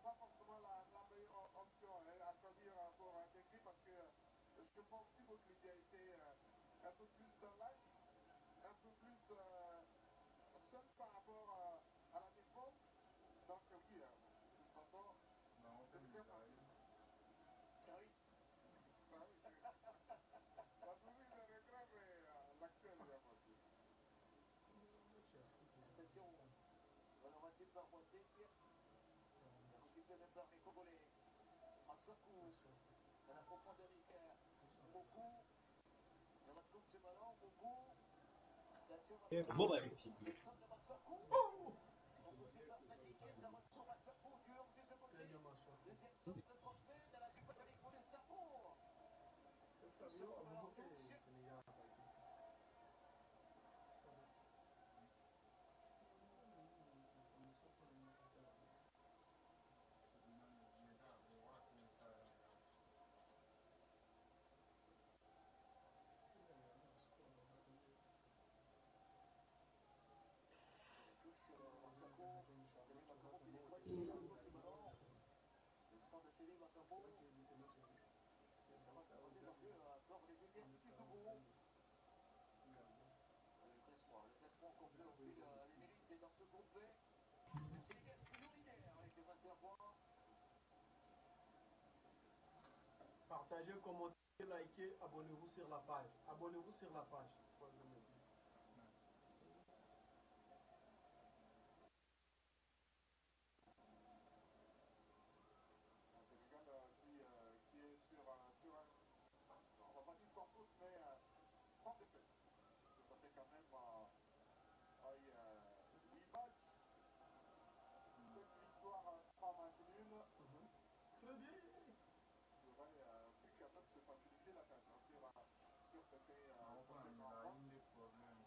Pas forcément la meilleure option à choisir pour intégrer parce que je pense que Boukli a été un peu plus dans l'âge, un peu plus seul par rapport à la défense. Donc oui, de toute façon, Non, on fait c'est une très médaille. facile. Ah oui. La souris de regret, mais l'actuel est facile. Très bien, Massoua. Savio a beaucoup fait Sénégal à partir. Partagez, commentez, likez, abonnez-vous sur la page. Abonnez-vous sur la page. Sénégal qui est sur un, on va pas dire sans faute, mais sans défaite. Ça fait quand même 8 matchs, 7 victoires, 3 matchs nuls. Très bien. Il aurait pu quand même se faciliter la tâche sur cette On prend une médaille, des problèmes.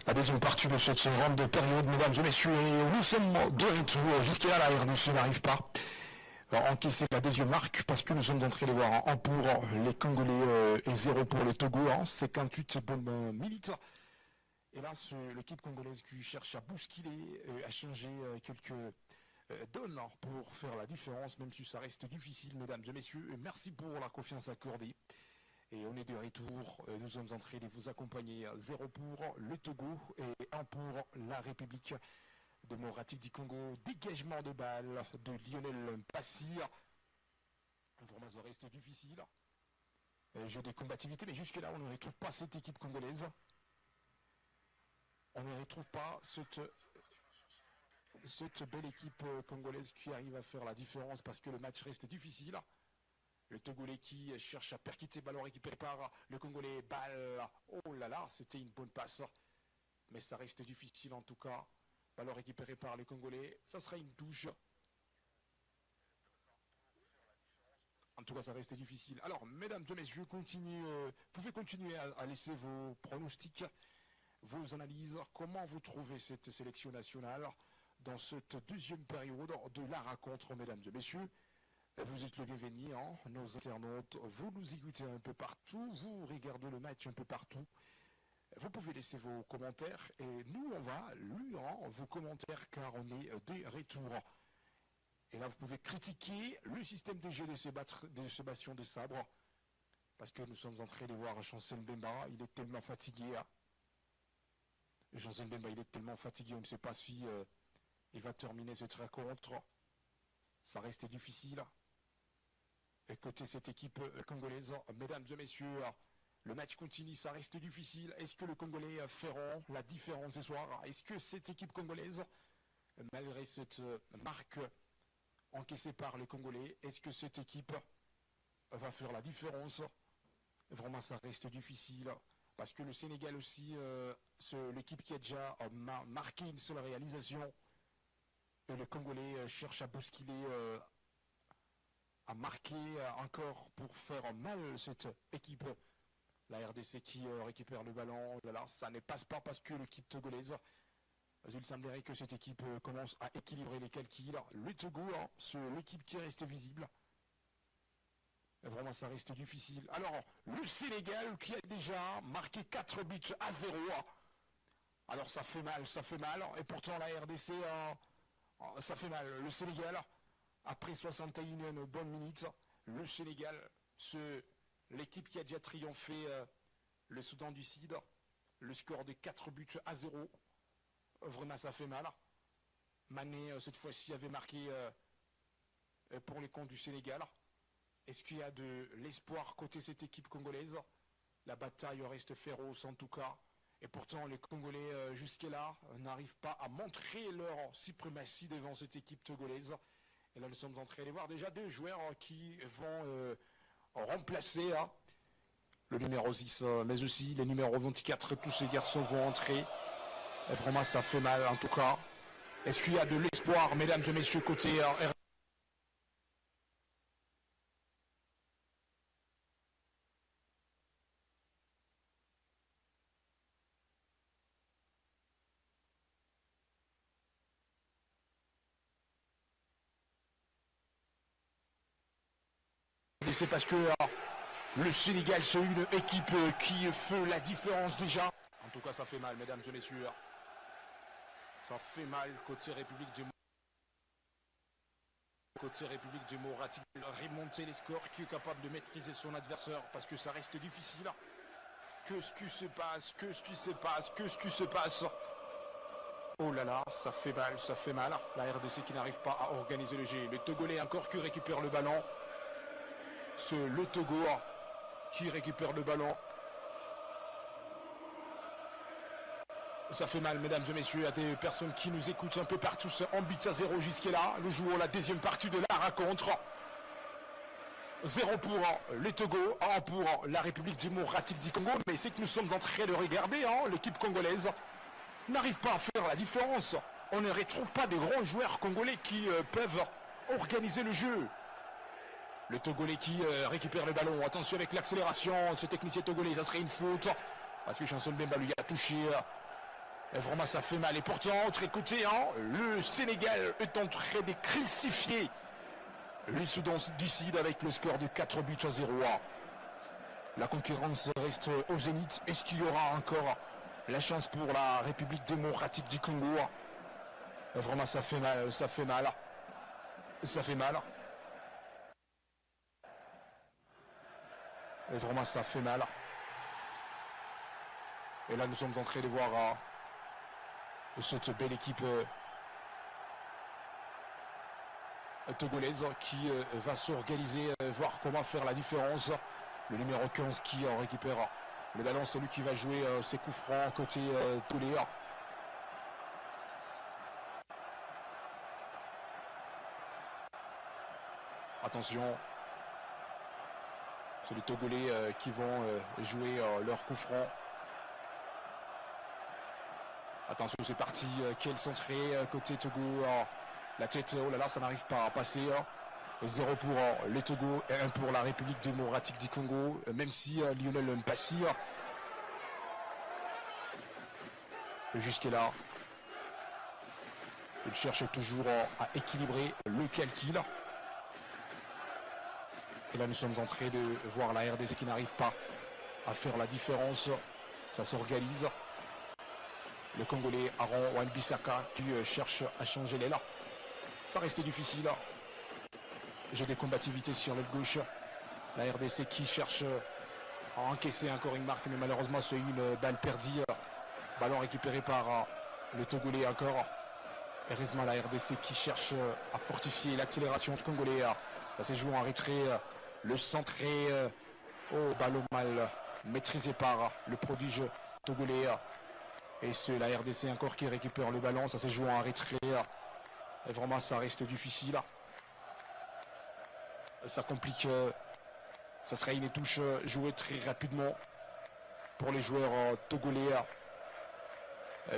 La deuxième partie de cette grande période, mesdames et messieurs, et nous sommes de retour. Jusqu'à là, la RDC n'arrive pas à encaisser la deuxième marque parce que nous sommes en train de voir 1 pour les Congolais et 0 pour les Togo, 58 bonnes minutes. Et là, l'équipe congolaise qui cherche à bousculer, à changer quelques donnes pour faire la différence, même si ça reste difficile, mesdames et messieurs. Et merci pour la confiance accordée. Et on est de retour, nous sommes en train de vous accompagner, 0 pour le Togo et 1 pour la République démocratique du Congo. Dégagement de balle de Lionel Passir. Vraiment, ça reste difficile. Jeu de combativité, mais jusque-là, on ne retrouve pas cette équipe congolaise. On ne retrouve pas cette belle équipe congolaise qui arrive à faire la différence parce que le match reste difficile. Le Togolais qui cherche à percuter, ballon récupéré par le Congolais, balle. Oh là là, c'était une bonne passe. Mais ça reste difficile en tout cas. Ballon récupéré par le Congolais, ça sera une touche. En tout cas, ça reste difficile. Alors, mesdames et messieurs, vous pouvez continuer à laisser vos pronostics, vos analyses. Comment vous trouvez cette sélection nationale dans cette deuxième période de la rencontre, mesdames et messieurs? Vous êtes le bienvenu, nos internautes, vous nous écoutez un peu partout, vous regardez le match un peu partout. Vous pouvez laisser vos commentaires et nous, on va lire vos commentaires car on est de retour. Et là, vous pouvez critiquer le système de jeu de Sébastien de Sabre parce que nous sommes en train de voir Chancel Mbemba, il est tellement fatigué. Chancel Mbemba, il est tellement fatigué, on ne sait pas si il va terminer cette rencontre. Ça reste difficile. Et côté cette équipe congolaise, mesdames et messieurs, le match continue, ça reste difficile. Est-ce que le Congolais feront la différence ce soir? Est-ce que cette équipe congolaise, malgré cette marque encaissée par les Congolais, est-ce que cette équipe va faire la différence? Vraiment, ça reste difficile. Parce que le Sénégal aussi, l'équipe qui a déjà marqué une seule réalisation, et le Congolais cherche à bousculer, à marquer encore pour faire mal cette équipe. La RDC qui récupère le ballon, là, ça ne passe pas parce que l'équipe togolaise, il semblerait que cette équipe commence à équilibrer les calculs. Le Togo, c'est l'équipe qui reste visible. Et vraiment, ça reste difficile. Alors, le Sénégal qui a déjà marqué 4 buts à 0. Alors, ça fait mal. Et pourtant, la RDC... ça fait mal. Le Sénégal, après 61 bonnes minutes, le Sénégal, l'équipe qui a déjà triomphé le Soudan du Sud, le score de 4 buts à 0. Vraiment, ça fait mal. Mané, cette fois-ci, avait marqué pour les comptes du Sénégal. Est-ce qu'il y a de l'espoir côté cette équipe congolaise? La bataille reste féroce en tout cas. Et pourtant, les Congolais, jusque-là, n'arrivent pas à montrer leur suprématie devant cette équipe togolaise. Et là, nous sommes en train de voir déjà 2 joueurs qui vont remplacer le numéro 6, mais aussi les numéros 24. Tous ces garçons vont entrer. Et vraiment, ça fait mal en tout cas. Est-ce qu'il y a de l'espoir, mesdames et messieurs, côté Et c'est parce que le Sénégal, c'est une équipe qui fait la différence déjà. En tout cas, ça fait mal, mesdames et messieurs. Ça fait mal côté République démocratique. Remonter les scores, qui est capable de maîtriser son adversaire parce que ça reste difficile. Qu'est-ce qui se passe? Oh là là, ça fait mal. La RDC qui n'arrive pas à organiser le jeu. Le Togolais encore qui récupère le ballon. C'est le Togo qui récupère le ballon. Ça fait mal, mesdames et messieurs, à des personnes qui nous écoutent un peu partout. En but à 0 jusqu'à-là. Nous jouons la deuxième partie de la rencontre. 0 pour les Togo, 1 pour la République démocratique du Congo. Mais c'est que nous sommes en train de regarder, l'équipe congolaise n'arrive pas à faire la différence. On ne retrouve pas des grands joueurs congolais qui peuvent organiser le jeu. Le Togolais qui récupère le ballon. Attention avec l'accélération. Ce technicien togolais, ça serait une faute. Parce que Chancel Mbemba lui a touché. Et vraiment ça fait mal. Et pourtant, autre côté, hein, le Sénégal est en train de crucifier le Soudan du Sud avec le score de 4-0. La concurrence reste au zénith. Est-ce qu'il y aura encore la chance pour la République démocratique du Congo? Vraiment ça fait mal, ça fait mal. Ça fait mal. Et vraiment ça fait mal. Et là nous sommes en train de voir cette belle équipe togolaise qui va s'organiser, voir comment faire la différence. Le numéro 15 qui récupère le ballon, c'est lui qui va jouer ses coups francs côté Tolé. Attention, c'est les Togolais qui vont jouer leurs coups francs. Attention, c'est parti. Quel centré côté Togo. La tête, oh là là, ça n'arrive pas à passer. 0 pour les Togo et 1 pour la République démocratique du Congo. Même si Lionel Mpassi jusqu'à là, il cherche toujours à équilibrer le calcul. Et là, nous sommes en train de voir la RDC qui n'arrive pas à faire la différence. Ça s'organise. Le Congolais Aaron Wan-Bissaka qui cherche à changer l'aile. Ça restait difficile. J'ai des combativités sur l'aile gauche. La RDC qui cherche à encaisser encore une marque, mais malheureusement c'est une balle perdue. Ballon récupéré par le Togolais encore. Heureusement la RDC qui cherche à fortifier l'accélération de Congolais. Ça s'est joué en retrait. Le centré au ballon mal maîtrisé par le prodige Togolais. Et c'est la RDC encore qui récupère le ballon. Ça s'est joué en retrait. Et vraiment ça reste difficile. Ça complique. Ça serait une touche jouée très rapidement pour les joueurs togolais.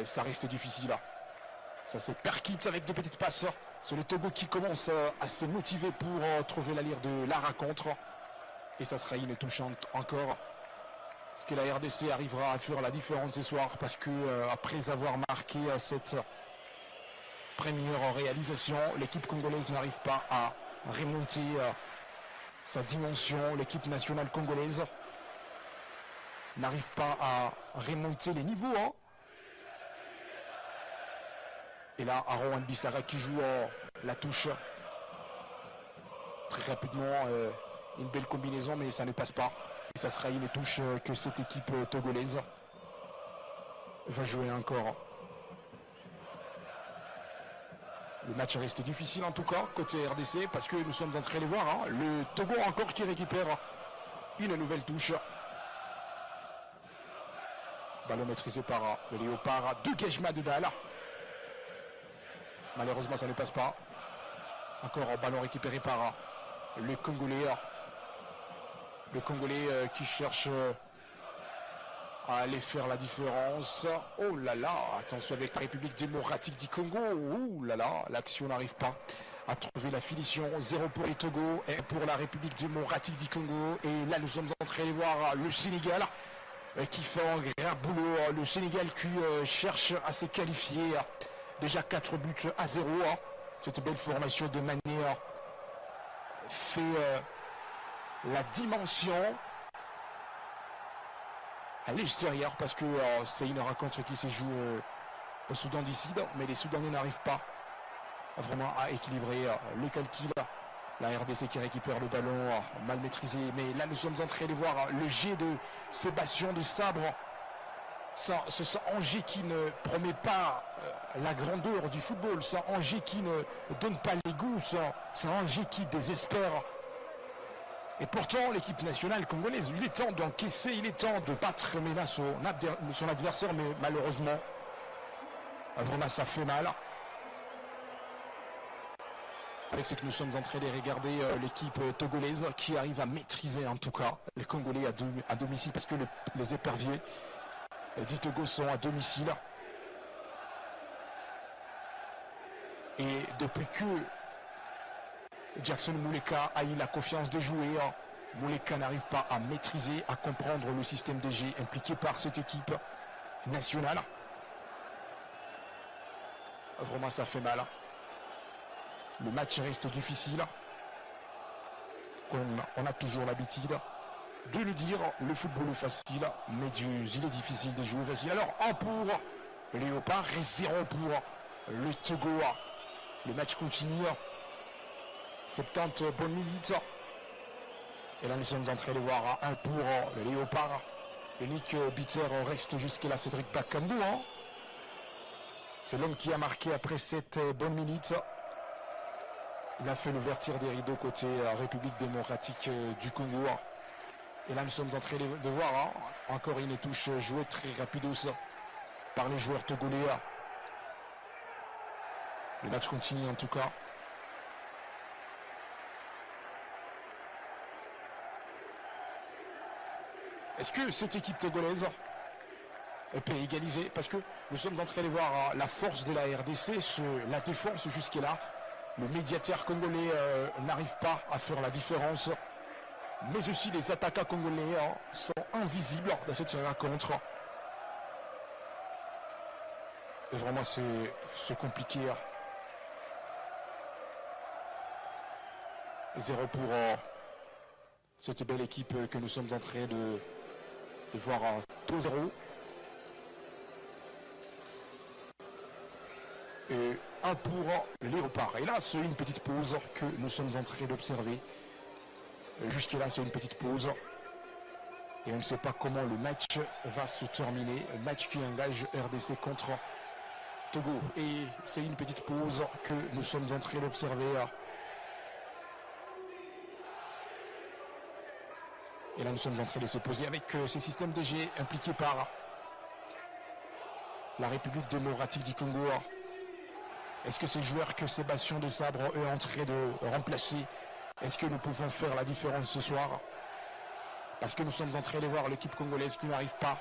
Ça reste difficile. Ça se percute avec des petites passes. C'est le Togo qui commence à se motiver pour trouver l'allure de la rencontre. Et ça sera une touchante encore. Est-ce que la RDC arrivera à faire la différence ce soir? Parce que après avoir marqué cette première réalisation, l'équipe congolaise n'arrive pas à remonter sa dimension. L'équipe nationale congolaise n'arrive pas à remonter les niveaux. Et là, Aaron Wan-Bissaka qui joue la touche. Très rapidement, une belle combinaison, mais ça ne passe pas. Et ça sera une touche que cette équipe togolaise va jouer encore. Le match reste difficile en tout cas, côté RDC, parce que nous sommes en train de voir. Le Togo encore qui récupère une nouvelle touche. Ballon maîtrisé par le Léopard. Dégagement de balle. Malheureusement, ça ne passe pas. Encore un ballon récupéré par le Congolais. Le Congolais qui cherche à aller faire la différence. Oh là là, attention avec la République démocratique du Congo. Oh là là, l'action n'arrive pas à trouver la finition. 0 pour les Togo et pour la République démocratique du Congo. Et là, nous sommes en train de voir le Sénégal qui fait un grand boulot. Le Sénégal qui cherche à se qualifier. Déjà 4-0. Cette belle formation de manière fait la dimension à l'extérieur parce que c'est une rencontre qui se joue au Soudan du Sud, mais les Soudanais n'arrivent pas vraiment à équilibrer le calcul. La RDC qui récupère le ballon mal maîtrisé, mais là nous sommes en train de voir le jet de Sébastien de Sabre. Ce Angers qui ne promet pas la grandeur du football, c'est Angers qui ne donne pas les goûts, c'est Angers qui désespère. Et pourtant, l'équipe nationale congolaise, il est temps d'encaisser, il est temps de battre son adversaire, mais malheureusement, vraiment ça fait mal. Avec ce que nous sommes en train de regarder l'équipe togolaise qui arrive à maîtriser en tout cas les Congolais à domicile, parce que les éperviers du Togo sont à domicile. Et depuis que Jackson Mouleka a eu la confiance de jouer, Mouleka n'arrive pas à maîtriser, à comprendre le système de jeu impliqué par cette équipe nationale. Vraiment, ça fait mal. Le match reste difficile. On a toujours l'habitude de le dire. Le football est facile, mais il est difficile de jouer facile. Alors, 1 pour les Léopards et 0 pour le Togo. Le match continue. 70 bonnes minutes. Et là, nous sommes en train de voir 1 pour le Léopard. L'unique buteur reste jusqu'à là, Cédric Bakambu. C'est l'homme qui a marqué après cette bonne minute. Il a fait l'ouverture des rideaux côté République démocratique du Congo. Et là, nous sommes en train de voir encore une touche jouée très rapidos par les joueurs togolais. Le match continue en tout cas. Est-ce que cette équipe togolaise peut égaliser? Parce que nous sommes en train de voir la force de la RDC, la défense jusque-là. Le médiateur congolais n'arrive pas à faire la différence. Mais aussi les attaquants congolais sont invisibles dans cette rencontre. Et vraiment, c'est compliqué. 0 pour cette belle équipe que nous sommes en train de voir 2-0. Et 1 pour le Léopard. Et là, c'est une petite pause que nous sommes en train d'observer. Jusque-là, c'est une petite pause. Et on ne sait pas comment le match va se terminer. Un match qui engage RDC contre Togo. Et c'est une petite pause que nous sommes en train d'observer. Et là, nous sommes en train de se poser avec ces systèmes DG impliqués par la République démocratique du Congo. Est-ce que ces joueurs que Sébastien de Sabre est en train de remplacer, est-ce que nous pouvons faire la différence ce soir? Parce que nous sommes en train de voir l'équipe congolaise qui n'arrive pas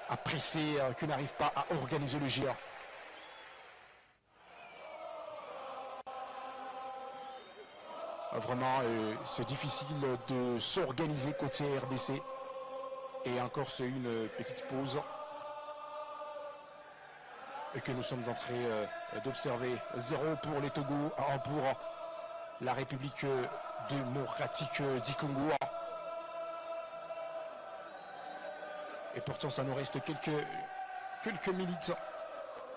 à presser, qui n'arrive pas à organiser le jeu. Vraiment, c'est difficile de s'organiser côté RDC. Et encore, c'est une petite pause. Et que nous sommes en train d'observer. 0 pour les Togo, 1 pour la République démocratique du Congo. Et pourtant, ça nous reste quelques minutes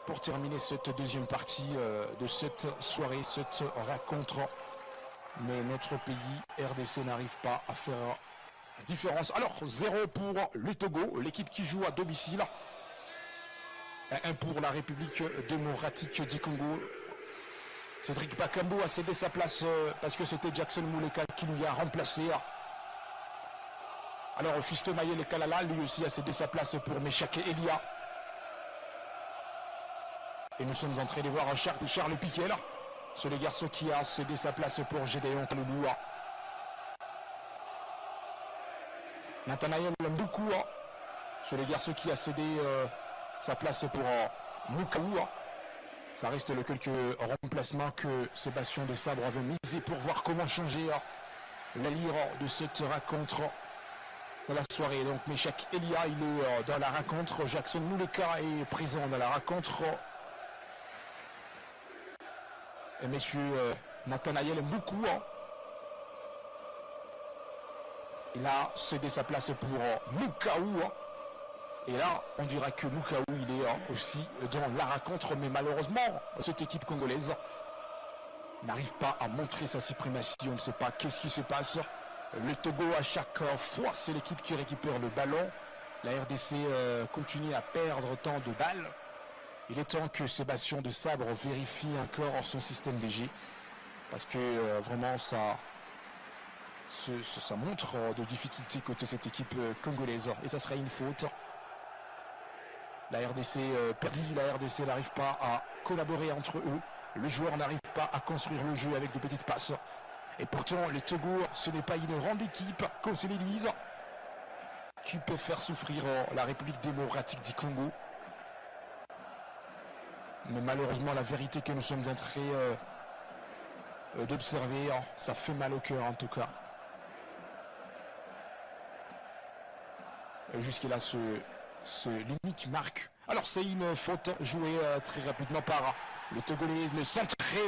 pour terminer cette deuxième partie de cette soirée, cette rencontre. Mais notre pays, RDC, n'arrive pas à faire la différence. Alors, 0 pour le Togo, l'équipe qui joue à domicile. 1 pour la République démocratique du Congo. Cédric Bakambu a cédé sa place parce que c'était Jackson Mouleka qui lui a remplacé. Alors, Fiston Mayele Kalala, lui aussi, a cédé sa place pour Meshake Elia. Et nous sommes en train de voir Charles Piquet là. C'est le garçon qui a cédé sa place pour Gédéon Kaloulou. Nathanaël Mboukou, c'est le garçon qui a cédé sa place pour Moukaou. Ça reste le quelques remplacements que Sébastien de Sabre avait misé pour voir comment changer l'allure de cette rencontre dans la soirée. Donc Meshak Elia, il est dans la rencontre. Jackson Mouleka est présent dans la rencontre. Et messieurs, Nathanaël Mboukou, il a cédé sa place pour Moukaou. Et là, on dira que Moukaou, il est aussi dans la rencontre. Mais malheureusement, cette équipe congolaise n'arrive pas à montrer sa suprématie. On ne sait pas qu'est-ce qui se passe. Le Togo, à chaque fois, c'est l'équipe qui récupère le ballon. La RDC continue à perdre tant de balles. Il est temps que Sébastien de Sabre vérifie encore son système DG. Parce que vraiment, ça montre de difficultés côté cette équipe congolaise. Et ça serait une faute. La RDC perdit, la RDC n'arrive pas à collaborer entre eux. Le joueur n'arrive pas à construire le jeu avec de petites passes. Et pourtant, les Togo, ce n'est pas une grande équipe, comme c'est l'Élise, qui peut faire souffrir la République démocratique du Congo. Mais malheureusement, la vérité que nous sommes en train d'observer, ça fait mal au cœur en tout cas. Jusque-là, l'unique marque. Alors c'est une faute jouée très rapidement par Le Togolais, le centré,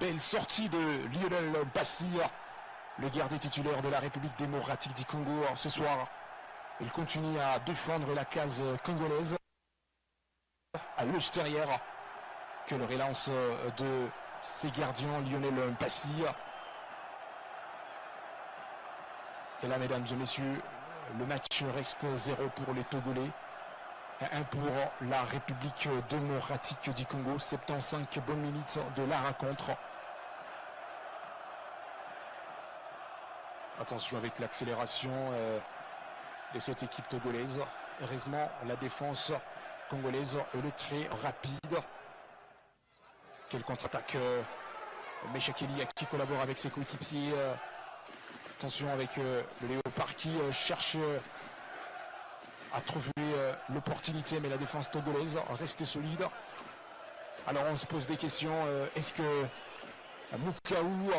belle sortie de Lionel Bassir, le gardien titulaire de la République démocratique du Congo ce soir. Il continue à défendre la case congolaise à l'extérieur que le relance de ses gardiens Lionel Bassir. Et là, mesdames et messieurs, le match reste 0 pour les Togolais. 1 pour la République démocratique du Congo. 75 bonnes minutes de la rencontre. Attention avec l'accélération de cette équipe togolaise. Heureusement, la défense congolaise est très rapide. Quelle contre-attaque Meshak Elia qui collabore avec ses coéquipiers. Attention avec le Léopard qui cherche à trouver l'opportunité, mais la défense togolaise reste solide. Alors on se pose des questions. Est-ce que Mukaou,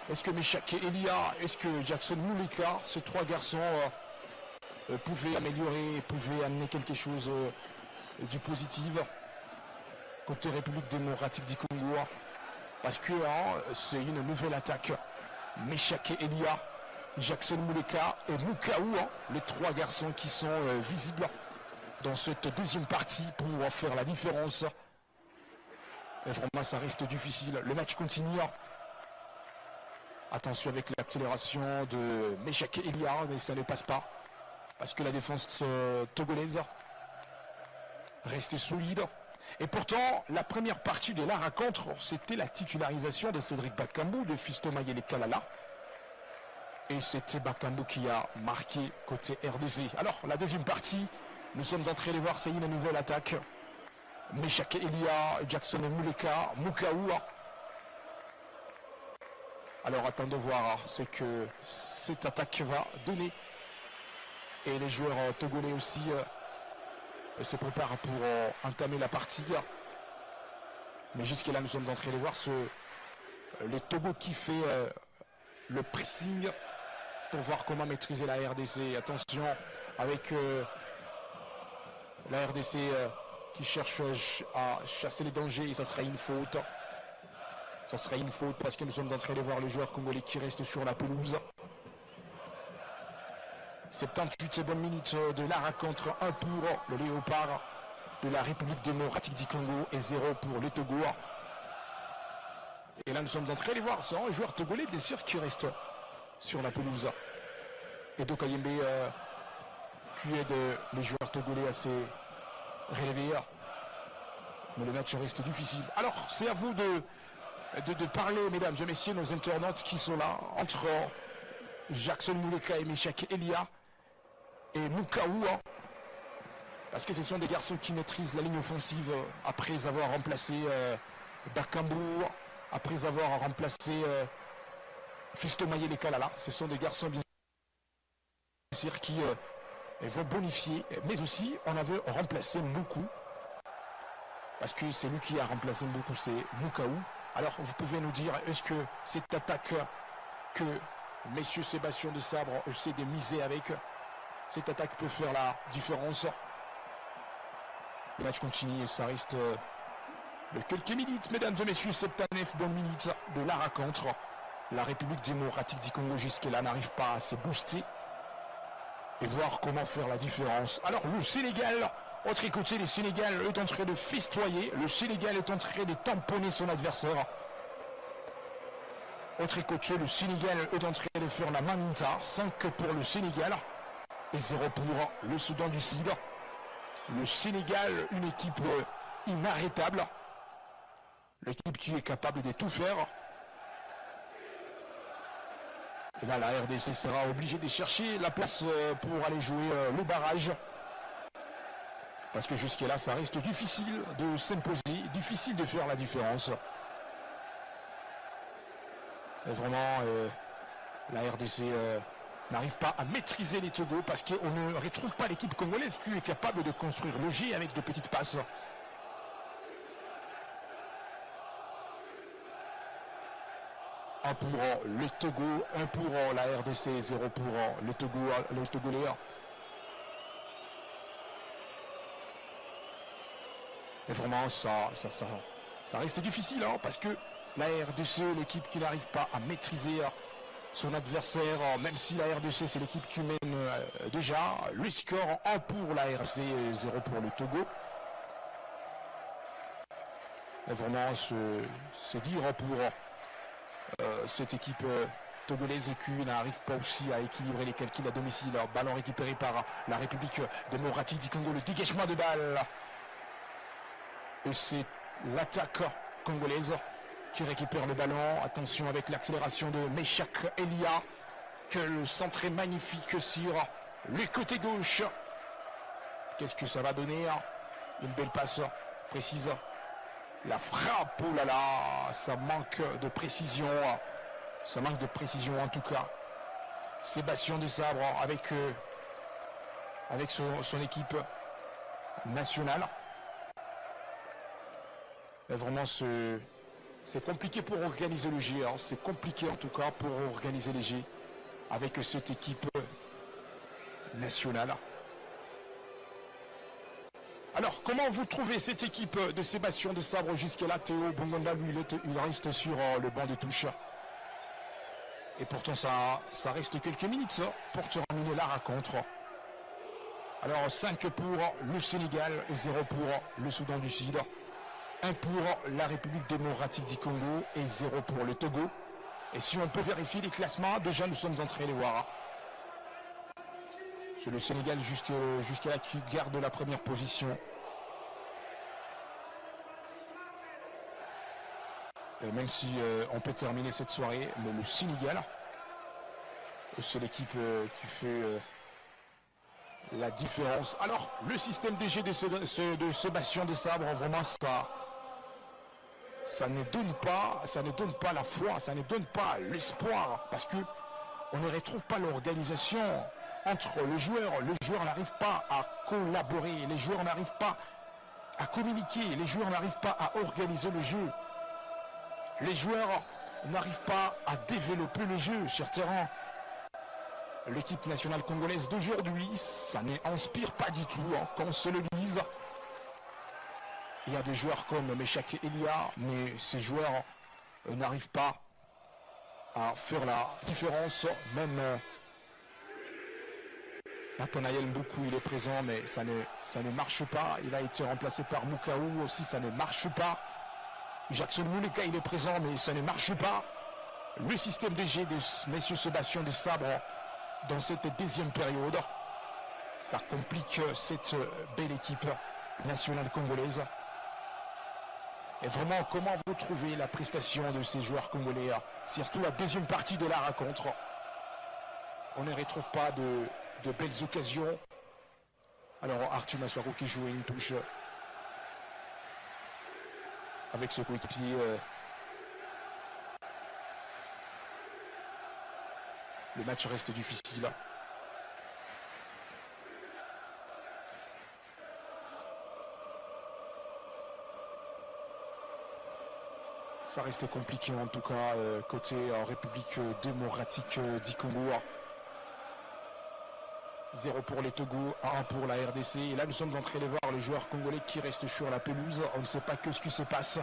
est-ce que Meshak Elia, est-ce que Jackson Muleka, ces trois garçons pouvaient améliorer, pouvaient amener quelque chose du positif côté République démocratique du Congo? Parce que c'est une nouvelle attaque. Meshak Elia, Jackson Muleka et Mukaou, les trois garçons qui sont visibles dans cette deuxième partie pour faire la différence. Et vraiment, ça reste difficile. Le match continue. Attention avec l'accélération de Meshak Elia, mais ça ne passe pas. Parce que la défense togolaise reste solide. Et pourtant, la première partie de la rencontre, c'était la titularisation de Cédric Bakambu, de Fiston Mayele Kalala. Et c'était Bakambu qui a marqué côté RDC. Alors, la deuxième partie, nous sommes en train de voir, c'est une nouvelle attaque. Meshak Elia, Jackson Muleka, Mukaou. Alors, attendons de voir ce que cette attaque va donner. Et les joueurs togolais aussi se préparent pour entamer la partie. Mais jusqu'à là, nous sommes en train de voir le Togo qui fait le pressing pour voir comment maîtriser la RDC. Attention avec la RDC qui cherche à chasser les dangers et ça sera une faute. Ça sera une faute parce que nous sommes en train de voir les joueurs congolais qui restent sur la pelouse. 78 bonnes minutes de la rencontre, 1 pour le Léopard de la République démocratique du Congo et 0 pour les Togo. Et là nous sommes en train de voir, c'est un joueur togolais bien sûr qui reste sur la pelouse. Et donc Ayembe qui aide les joueurs togolais à se relever. Mais le match reste difficile. Alors c'est à vous de parler, mesdames et messieurs, nos internautes qui sont là, entre Jackson Muleka et Meshak Elia et Mukaou. Parce que ce sont des garçons qui maîtrisent la ligne offensive après avoir remplacé Bakambu, après avoir remplacé Fiston Mayele Kalala. Ce sont des garçons bien sûr qui vont bonifier, mais aussi on avait remplacé beaucoup. Parce que c'est lui qui a remplacé beaucoup, c'est Mukaou. Alors vous pouvez nous dire, est-ce que cette attaque que messieurs Sébastien de Sabre essaient de miser avec, cette attaque peut faire la différence? Le match continue et ça reste de quelques minutes, mesdames et messieurs, 79 bonnes minutes de la rencontre. La République démocratique du Congo jusque-là n'arrive pas à se booster et voir comment faire la différence. Alors le Sénégal, autre côté, le Sénégal est en train de festoyer. Le Sénégal est en train de tamponner son adversaire. Autre côté, le Sénégal est en train de faire la maninta. 5 pour le Sénégal et 0 pour le Soudan du Sud. Le Sénégal, une équipe inarrêtable. L'équipe qui est capable de tout faire. Et là, la RDC sera obligée de chercher la place pour aller jouer le barrage. Parce que jusque-là, ça reste difficile de s'imposer, difficile de faire la différence. Et vraiment, la RDC n'arrive pas à maîtriser les Togo parce qu'on ne retrouve pas l'équipe congolaise qui est capable de construire le jeu avec de petites passes. Un pour le Togo, 1 pour la RDC, 0 pour le Togo, les Togolais. Et vraiment, ça Ça reste difficile parce que la RDC, l'équipe qui n'arrive pas à maîtriser son adversaire, même si la RDC c'est l'équipe qui mène déjà. Le score 1 pour la RDC, 0 pour le Togo. Et vraiment se dire pour cette équipe togolaise qui n'arrive pas aussi à équilibrer les calculs à domicile. Ballon récupéré par la République démocratique du Congo, le dégagement de balle. Et c'est l'attaque congolaise qui récupère le ballon. Attention avec l'accélération de Meshak Elia, que le centre est magnifique sur le côté gauche. Qu'est-ce que ça va donner? Une belle passe précise. La frappe, oh là là, ça manque de précision. Ça manque de précision en tout cas. Sébastien Desabre avec son équipe nationale. Et vraiment, c'est compliqué pour organiser le jeu. C'est compliqué en tout cas pour organiser les jeux avec cette équipe nationale. Alors, comment vous trouvez cette équipe de Sébastien Desabre jusqu'à là? Théo Bongonda, lui, il reste sur le banc de touche. Et pourtant, ça reste quelques minutes pour terminer la rencontre. Alors, 5 pour le Sénégal, 0 pour le Soudan du Sud, 1 pour la République démocratique du Congo et 0 pour le Togo. Et si on peut vérifier les classements, déjà nous sommes en train de les voir. C'est le Sénégal jusqu'à là qui garde la première position. Et même si on peut terminer cette soirée, mais le Sénégal, c'est l'équipe qui fait la différence. Alors, le système de jeu de Sébastien Desabre, vraiment ça ne donne pas la foi, ça ne donne pas l'espoir, parce que on ne retrouve pas l'organisation entre le joueur n'arrive pas à collaborer, les joueurs n'arrivent pas à communiquer, les joueurs n'arrivent pas à organiser le jeu, les joueurs n'arrivent pas à développer le jeu sur terrain. L'équipe nationale congolaise d'aujourd'hui, ça n'inspire pas du tout, qu'on se le dise. Il y a des joueurs comme Meshak Elia, mais ces joueurs n'arrivent pas à faire la différence. Même Nathanaël Mboukou, il est présent, mais ça ne marche pas. Il a été remplacé par Moukaou aussi, ça ne marche pas. Jackson Mouleka, il est présent, mais ça ne marche pas. Le système de jeu de M. Sébastien Desabre dans cette deuxième période, ça complique cette belle équipe nationale congolaise. Et vraiment, comment vous trouvez la prestation de ces joueurs congolais, surtout la deuxième partie de la rencontre? On ne retrouve pas de belles occasions. Alors Arthur Maswaro qui joue une touche avec ce coéquipier. Le match reste difficile. Ça reste compliqué en tout cas côté République démocratique du Congo. 0 pour les Togo, 1 pour la RDC. Et là nous sommes en train de voir les joueurs congolais qui restent sur la pelouse. On ne sait pas ce qui se passe.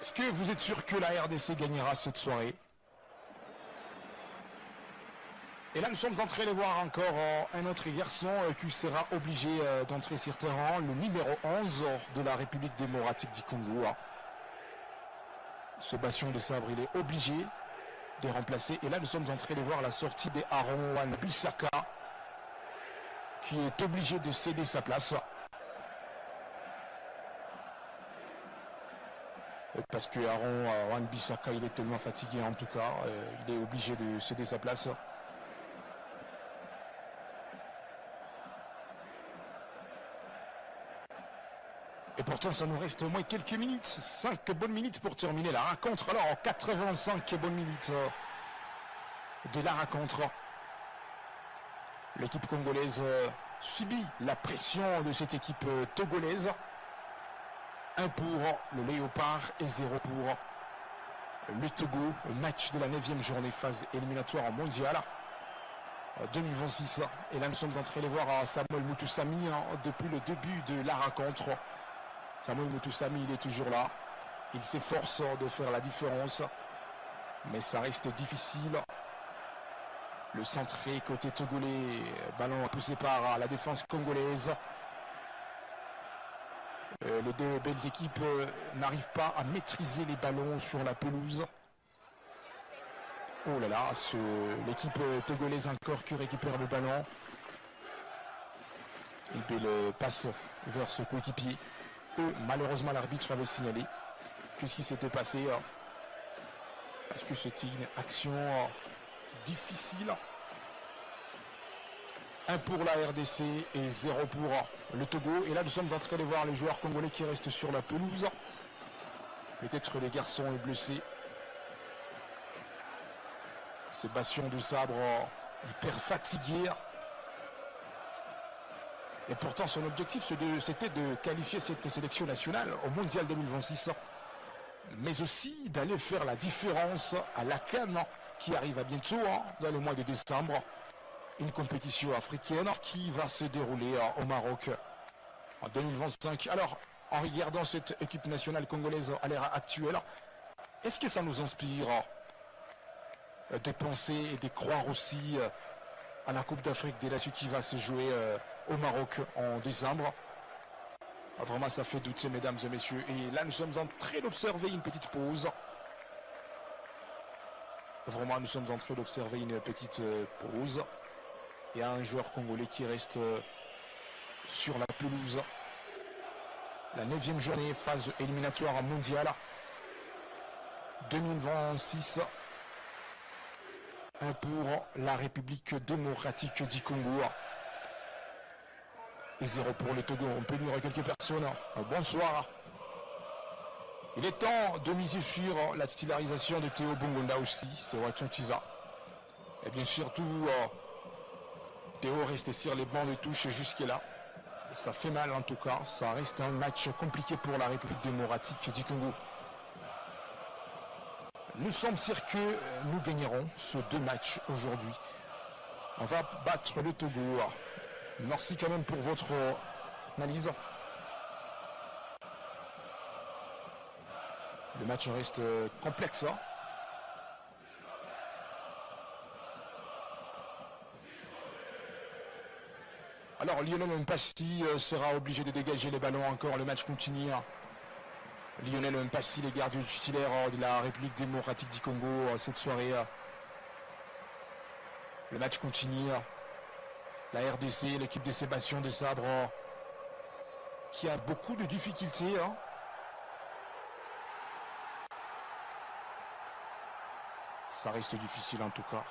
Est-ce que vous êtes sûr que la RDC gagnera cette soirée? Et là, nous sommes en train de voir encore un autre garçon qui sera obligé d'entrer sur terrain, le numéro 11 de la République démocratique du Congo. Sébastien Desabre, il est obligé de remplacer. Et là, nous sommes en train de voir la sortie d'Aaron Wan-Bissaka, qui est obligé de céder sa place. Parce que Aaron Wan-Bissaka, il est tellement fatigué en tout cas, il est obligé de céder sa place. Et pourtant, ça nous reste au moins quelques minutes. 5 bonnes minutes pour terminer la rencontre. Alors, 85 bonnes minutes de la rencontre. L'équipe congolaise subit la pression de cette équipe togolaise. 1 pour le Léopard et 0 pour le Togo. Match de la 9e journée phase éliminatoire mondiale. 2026. Et là, nous sommes en train de voir Samuel Mutusami depuis le début de la rencontre. Samuel Mutusami, il est toujours là. Il s'efforce de faire la différence. Mais ça reste difficile. Le centré côté togolais, ballon poussé par la défense congolaise. Les deux belles équipes n'arrivent pas à maîtriser les ballons sur la pelouse. Oh là là, l'équipe togolaise encore qui récupère le ballon. Une belle passe vers ce coéquipier. Malheureusement, l'arbitre avait signalé. Qu'est-ce qui s'était passé? Est-ce que c'était une action difficile? 1 pour la RDC et 0 pour le Togo. Et là, nous sommes en train de voir les joueurs congolais qui restent sur la pelouse. Peut-être les garçons est blessé. Sébastien de Sabre, hyper fatigué. Et pourtant, son objectif, c'était de qualifier cette sélection nationale au Mondial 2026. Mais aussi d'aller faire la différence à la CAN qui arrive à bientôt, dans le mois de décembre. Une compétition africaine qui va se dérouler au Maroc en 2025. Alors, en regardant cette équipe nationale congolaise à l'ère actuelle, est-ce que ça nous inspire de penser et de croire aussi à la Coupe d'Afrique des Nations qui va se jouer au Maroc en décembre? Vraiment, ça fait douter, mesdames et messieurs. Et là, nous sommes en train d'observer une petite pause. Vraiment, nous sommes en train d'observer une petite pause. Il y a un joueur congolais qui reste sur la pelouse. La 9e journée, phase éliminatoire mondiale 2026. 1 pour la République démocratique du Congo. Et 0 pour le Togo. On peut lire quelques personnes. Bonsoir. Il est temps de miser sur la titularisation de Théo Bongonda aussi. C'est Watson Chiza. Et bien surtout, Théo reste sur les bancs de touche jusque-là. Ça fait mal en tout cas. Ça reste un match compliqué pour la République démocratique du Congo. Nous sommes sûrs que nous gagnerons ces 2 matchs aujourd'hui. On va battre le Togo. Merci quand même pour votre analyse. Le match reste complexe. Alors Lionel Mpassi sera obligé de dégager les ballons encore. Le match continue. Lionel Mpassi, les gardiens titulaires de la République démocratique du Congo cette soirée. Le match continue. La RDC, l'équipe de Sébastien de Sabre, qui a beaucoup de difficultés. Ça reste difficile en tout cas.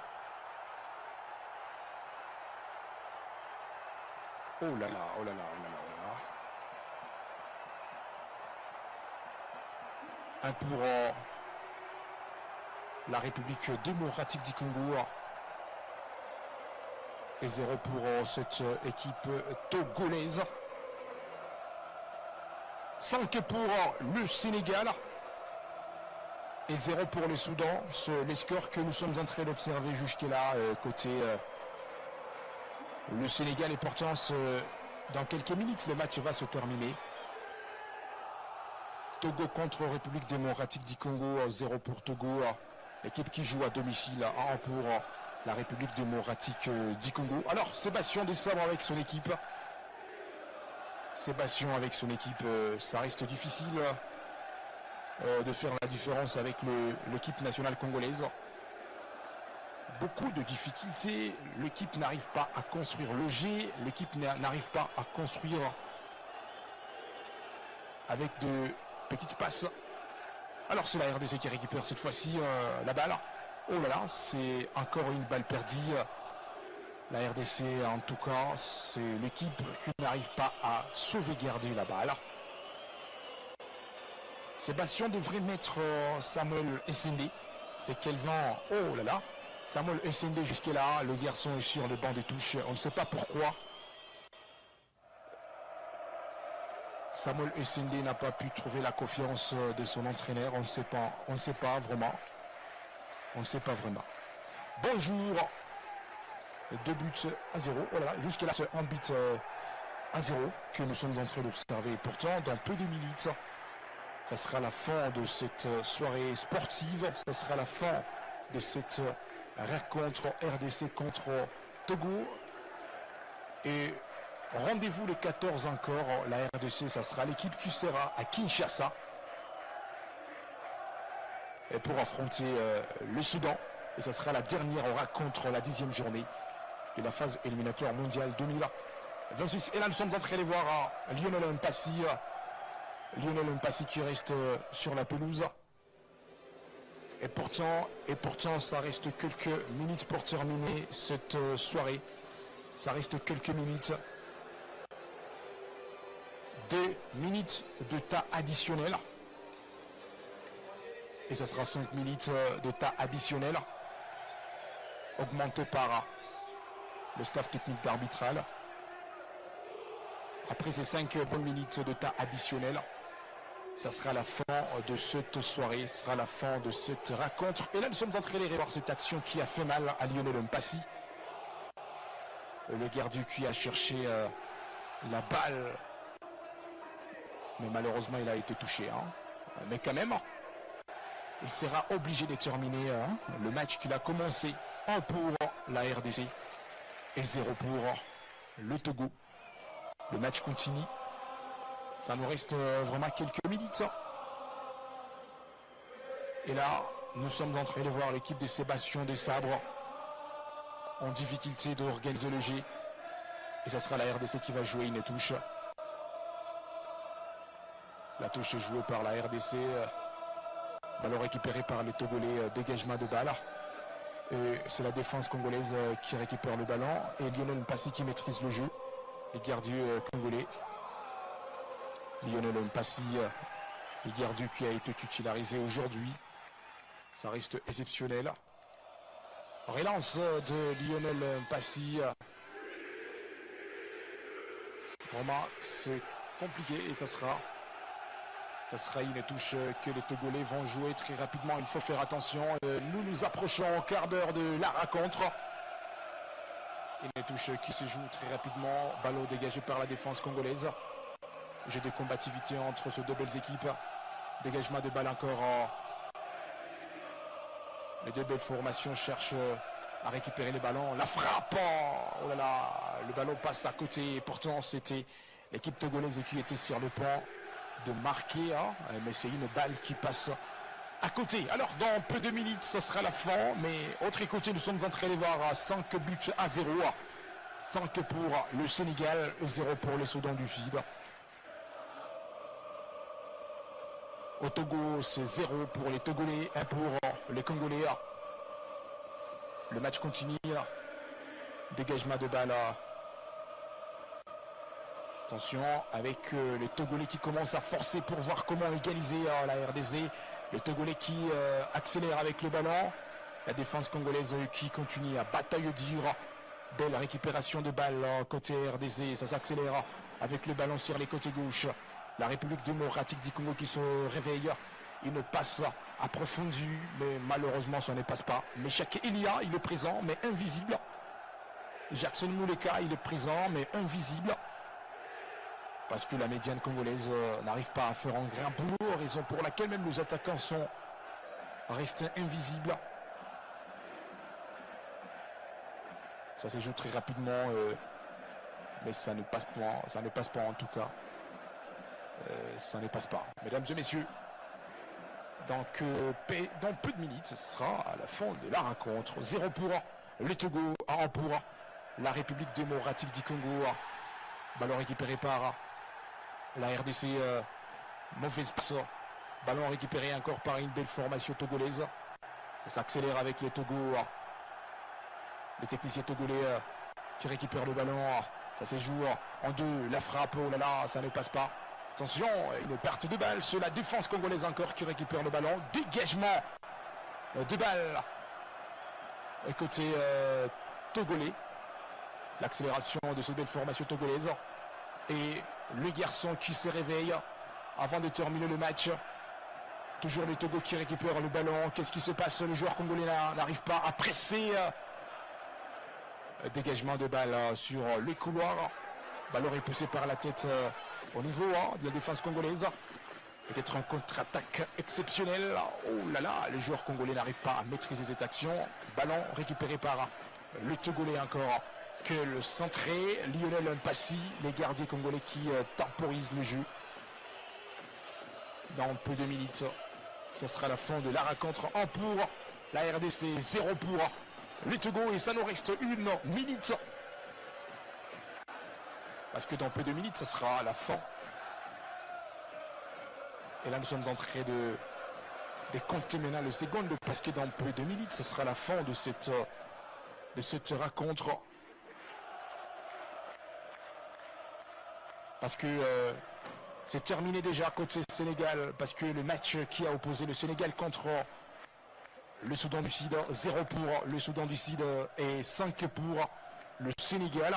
Oh là là, oh là là, oh là là, oh là là. 1 pour la République démocratique du Congo. Et 0 pour cette équipe togolaise. 5 pour le Sénégal. Et 0 pour le Soudan. Les scores que nous sommes en train d'observer jusque-là côté le Sénégal. Et pourtant, dans quelques minutes, le match va se terminer. Togo contre République démocratique du Congo. 0 pour Togo. L'équipe qui joue à domicile. 1 pour la République démocratique du Congo. Alors, Sébastien Desabre avec son équipe. Sébastien avec son équipe, ça reste difficile de faire la différence avec l'équipe nationale congolaise. Beaucoup de difficultés. L'équipe n'arrive pas à construire le jeu. L'équipe n'arrive pas à construire avec de petites passes. Alors, c'est la RDC qui récupère cette fois-ci la balle. Oh là là, c'est encore une balle perdue. La RDC, en tout cas, c'est l'équipe qui n'arrive pas à sauvegarder la balle. Sébastien devrait mettre Samuel Essendé. C'est quel vent. Oh là là. Samuel Essendé jusque-là. Le garçon est sur le banc des touches. On ne sait pas pourquoi. Samuel Essendé n'a pas pu trouver la confiance de son entraîneur. On ne sait pas vraiment. On ne sait pas vraiment. Bonjour. 2 buts à 0. Voilà, jusqu'à là, c'est un but à 0 que nous sommes en train d'observer. Pourtant, dans peu de minutes, ça sera la fin de cette soirée sportive. Ça sera la fin de cette rencontre RDC contre Togo. Et rendez-vous le 14 encore. La RDC, ça sera l'équipe qui sera à Kinshasa. Et pour affronter le Soudan. Et ça sera la dernière rencontre, la 10e journée de la phase éliminatoire mondiale 2026. Et là, nous sommes en train de voir Lionel Mpassi. Lionel Mpassi qui reste sur la pelouse. Et pourtant, ça reste quelques minutes pour terminer cette soirée. Ça reste quelques minutes. 2 minutes de temps additionnel. Et ça sera 5 minutes de temps additionnel. Augmenté par le staff technique d'arbitral. Après ces 5 bonnes minutes de temps additionnel, ça sera la fin de cette soirée, ce sera la fin de cette rencontre. Et là, nous sommes en train de revoir cette action qui a fait mal à Lionel Mpassi. Le gardien qui a cherché la balle. Mais malheureusement, il a été touché. Mais quand même, il sera obligé de terminer le match qu'il a commencé. 1 pour la RDC et 0 pour le Togo. Le match continue. Ça nous reste vraiment quelques minutes. Et là, nous sommes en train de voir l'équipe de Sébastien Desabre en difficulté d'organiser le jeu. Et ça sera la RDC qui va jouer une touche. La touche est jouée par la RDC. Ballon récupéré par les Togolais, dégagement de balle. Et c'est la défense congolaise qui récupère le ballon. Et Lionel Mpassi qui maîtrise le jeu. Les gardiens congolais. Lionel Mpassi, le gardien qui a été titularisé aujourd'hui. Ça reste exceptionnel. Relance de Lionel Mpassi. Vraiment, c'est compliqué et ça sera une touche que les Togolais vont jouer très rapidement. Il faut faire attention. Nous nous approchons au quart d'heure de la rencontre. Une touche qui se joue très rapidement. Ballon dégagé par la défense congolaise. J'ai des combativités entre ces deux belles équipes. Dégagement de balle encore. Les deux belles formations cherchent à récupérer les ballons. La frappe. Oh là là. Le ballon passe à côté. Pourtant, c'était l'équipe togolaise qui était sur le point de marquer. Mais c'est une balle qui passe à côté. Alors, dans peu de minutes, ce sera la fin. Mais autre côté, nous sommes en train de voir 5 buts à 0. 5 pour le Sénégal, 0 pour le Soudan du Sud. Au Togo, c'est 0 pour les Togolais, 1 pour les Congolais. Le match continue. Dégagement de balle. Attention, avec les Togolais qui commencent à forcer pour voir comment égaliser la RDC. Les Togolais qui accélèrent avec le ballon. La défense congolaise qui continue à batailler dure. Belle récupération de balle côté RDC. Ça s'accélère avec le ballon sur les côtés gauche. La République démocratique du Congo qui se réveille. Une passe approfondie, mais malheureusement ça ne passe pas. Mais Jacques Elia, il est présent, mais invisible. Jackson Mouleka, il est présent, mais invisible. Parce que la médiane congolaise n'arrive pas à faire un grand boulot, raison pour laquelle même les attaquants sont restés invisibles. Ça se joue très rapidement, mais ça ne passe pas en tout cas. Ça ne passe pas. Mesdames et messieurs, dans peu de minutes, ce sera à la fin de la rencontre. 0 pour le Togo, 1 pour la République démocratique du Congo. Ballon récupéré par la RDC. Mauvaise passe. Ballon récupéré encore par une belle formation togolaise. Ça s'accélère avec les Togo. Les techniciens togolais qui récupèrent le ballon. Ça se joue en deux. La frappe, oh là là, ça ne passe pas. Attention, une perte de balle sur la défense congolaise encore qui récupère le ballon. Dégagement de balle côté togolais. L'accélération de cette belle formation togolaise. Et le garçon qui se réveille avant de terminer le match. Toujours les Togo qui récupèrent le ballon. Qu'est-ce qui se passe? Le joueur congolais n'arrive pas à presser Dégagement de balle sur les couloirs. Ballon repoussé par la tête au niveau de la défense congolaise. Peut-être un contre-attaque exceptionnel. Oh là là, les joueurs congolais n'arrivent pas à maîtriser cette action. Ballon récupéré par le Togolais encore. Que le centré, Lionel Mpassi, les gardiens congolais qui temporisent le jeu. Dans peu de minutes, ce sera la fin de la rencontre. 1 pour la RDC, 0 pour le Togo. Et ça nous reste 1 minute. Parce que dans peu de minutes, ce sera la fin. Et là, nous sommes en train de compter maintenant le seconde. Parce que dans peu de minutes, ce sera la fin de cette rencontre. Parce que c'est terminé déjà côté Sénégal. Parce que le match qui a opposé le Sénégal contre le Soudan du Sud, 0 pour le Soudan du Sud et 5 pour le Sénégal.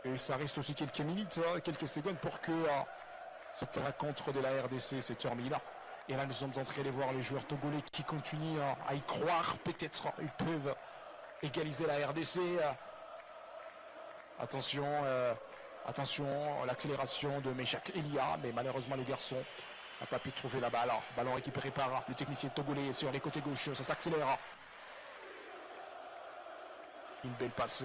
Et ça reste aussi quelques minutes, quelques secondes pour que cette rencontre de la RDC se termine. Et là, nous sommes en train de voir les joueurs togolais qui continuent à y croire. Peut-être ils peuvent égaliser la RDC. Attention, l'accélération de Meshak Elia. Mais malheureusement, le garçon n'a pas pu trouver la balle. Ballon récupéré par le technicien togolais sur les côtés gauche. Ça s'accélère. Une belle passe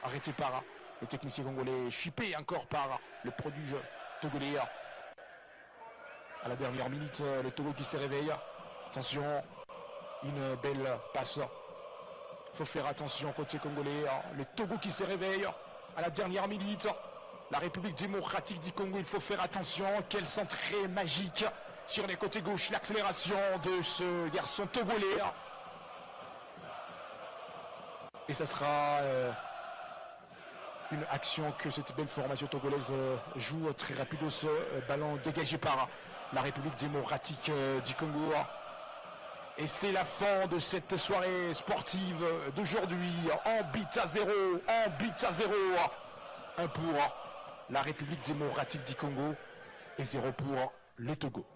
arrêtée par le technicien congolais, chippé encore par le produit togolais. À la dernière minute, le Togo qui se réveille. Attention, une belle passe. Il faut faire attention côté congolais. Le Togo qui se réveille à la dernière minute. La République démocratique du Congo, il faut faire attention. Quel centré magique sur les côtés gauche. L'accélération de ce garçon togolais. Et ça sera une action que cette belle formation togolaise joue très rapide. Ce ballon dégagé par la République démocratique du Congo. Et c'est la fin de cette soirée sportive d'aujourd'hui. En but à 0, 1 pour la République démocratique du Congo et 0 pour le Togo.